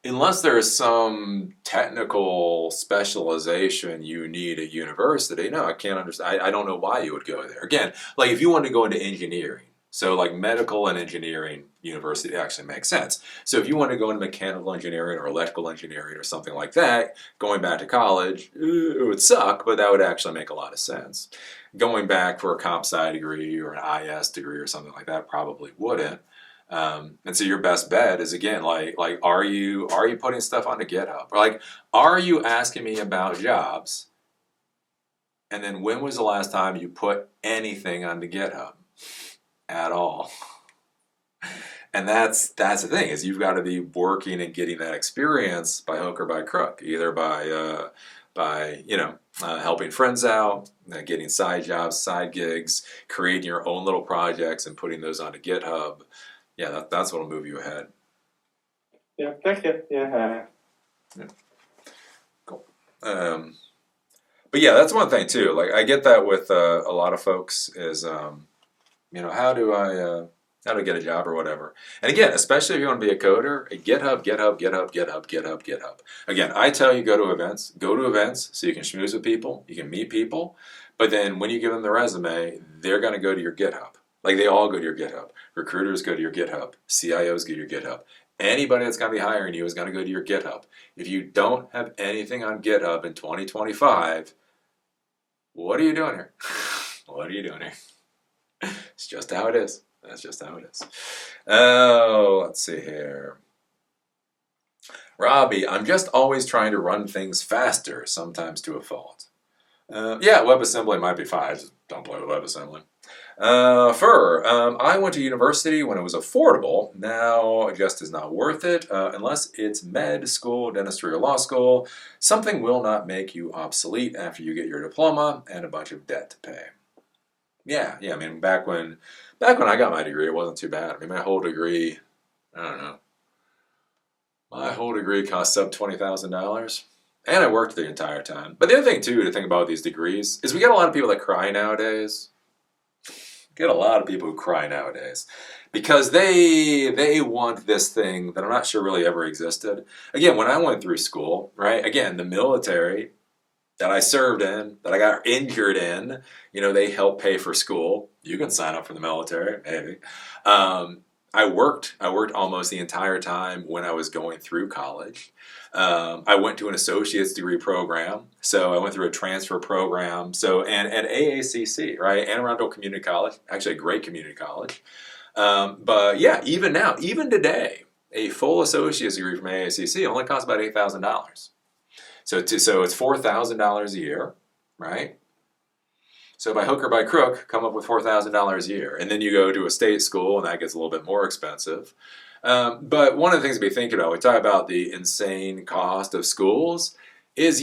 unless there is some technical specialization you need at university, no, I can't understand. I don't know why you would go there. Again, like if you wanted to go into engineering, so like medical and engineering university actually makes sense. So if you want to go into mechanical engineering or electrical engineering or something like that, going back to college, it would suck, but that would actually make a lot of sense. Going back for a comp sci degree or an IS degree or something like that probably wouldn't. And so your best bet is again, like, are you putting stuff onto GitHub? Or like, are you asking me about jobs? And then when was the last time you put anything onto GitHub at all? And that's the thing, is you've got to be working and getting that experience by hook or by crook, either by helping friends out, getting side jobs, side gigs, creating your own little projects and putting those onto GitHub. Yeah, that's what'll move you ahead. Yeah, thank you. Yeah. Cool. But yeah, that's one thing too. Like I get that with a lot of folks is, how do I get a job or whatever. And again, especially if you want to be a coder, GitHub. Again, I tell you go to events so you can schmooze with people, you can meet people. But then when you give them the resume, they're going to go to your GitHub. Like they all go to your GitHub. Recruiters go to your GitHub. CIOs go to your GitHub. Anybody that's going to be hiring you is going to go to your GitHub. If you don't have anything on GitHub in 2025, what are you doing here? What are you doing here? It's just how it is. That's just how it is. Oh, let's see here. Robbie, I'm just always trying to run things faster, sometimes to a fault. Yeah, WebAssembly might be fine. Just don't play with WebAssembly. I went to university when it was affordable. Now it just is not worth it unless it's med school, dentistry, or law school. Something will not make you obsolete after you get your diploma and a bunch of debt to pay. Yeah. I mean, back when I got my degree, it wasn't too bad. I mean, my whole degree, I don't know. My whole degree cost sub $20,000. And I worked the entire time. But the other thing, too, to think about with these degrees is we get a lot of people that cry nowadays. Get a lot of people who cry nowadays because they want this thing that I'm not sure really ever existed. Again, when I went through school, right? Again, the military that I served in, that I got injured in, they help pay for school. You can sign up for the military, maybe. I worked almost the entire time when I was going through college. I went to an associate's degree program, so I went through a transfer program. So, and at AACC, right, Anne Arundel Community College, actually a great community college. But yeah, even now, even today, a full associate's degree from AACC only costs about $8,000. So it's $4,000 a year, right? So by hook or by crook, come up with $4,000 a year. And then you go to a state school, and that gets a little bit more expensive. But one of the things to be thinking about, we talk about the insane cost of schools, is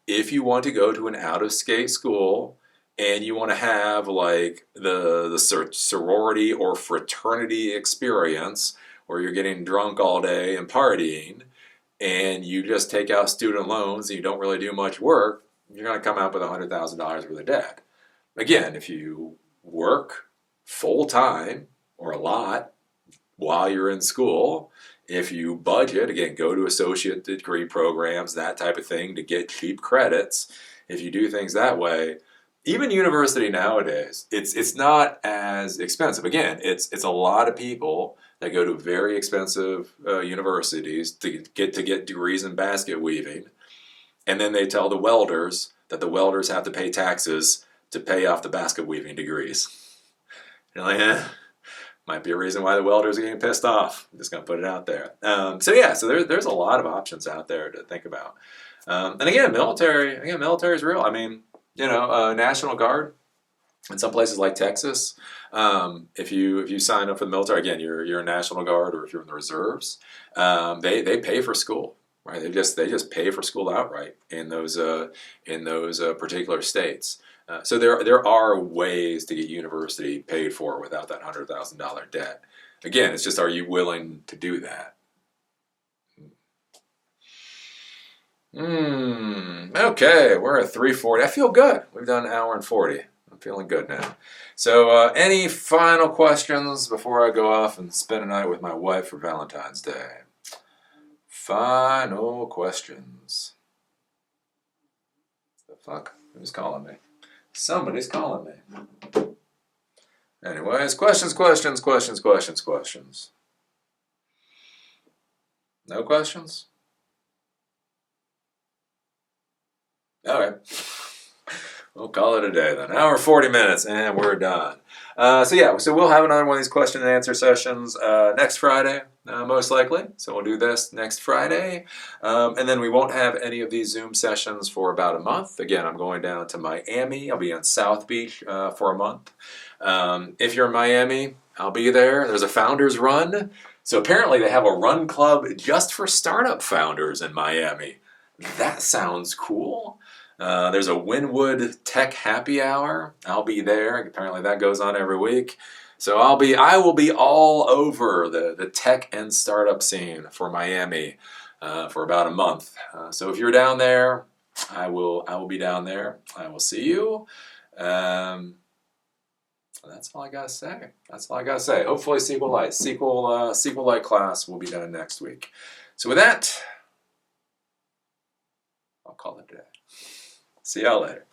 if you want to go to an out-of-state school and you want to have like the sorority or fraternity experience where you're getting drunk all day and partying, and you just take out student loans and you don't really do much work, you're going to come out with $100,000 worth of debt. Again, if you work full-time or a lot while you're in school, if you budget, again, go to associate degree programs, that type of thing to get cheap credits, if you do things that way, even university nowadays, it's not as expensive. Again, it's a lot of people that go to very expensive universities to get degrees in basket weaving, and then they tell the welders, that the welders have to pay taxes to pay off the basket weaving degrees. You're like, might be a reason why the welders are getting pissed off. I'm just gonna put it out there. So there's a lot of options out there to think about. And again, military is real. I mean, National Guard in some places like Texas, if you sign up for the military, again, you're a National Guard, or if you're in the reserves, they pay for school. Right, they just pay for school outright in those particular states. So there are ways to get university paid for without that $100,000 debt. Again, it's just, are you willing to do that? Okay, we're at 3:40. I feel good. We've done an hour and 40. I'm feeling good now. So any final questions before I go off and spend a night with my wife for Valentine's Day? Final questions. The fuck? Who's calling me? Somebody's calling me. Anyways, questions. No questions? All right. We'll call it a day then. Hour 40 minutes, and we're done. So we'll have another one of these question and answer sessions next Friday, most likely. So we'll do this next Friday. And then we won't have any of these Zoom sessions for about a month. Again, I'm going down to Miami. I'll be on South Beach for a month. If you're in Miami, I'll be there. There's a founders run. So apparently they have a run club just for startup founders in Miami. That sounds cool. There's a Wynwood Tech Happy Hour. I'll be there. Apparently that goes on every week. So I will be all over the tech and startup scene for Miami for about a month. So if you're down there, I will be down there. I will see you. That's all I gotta say. Hopefully SQLite class will be done next week. So with that, I'll call it a day. See y'all later.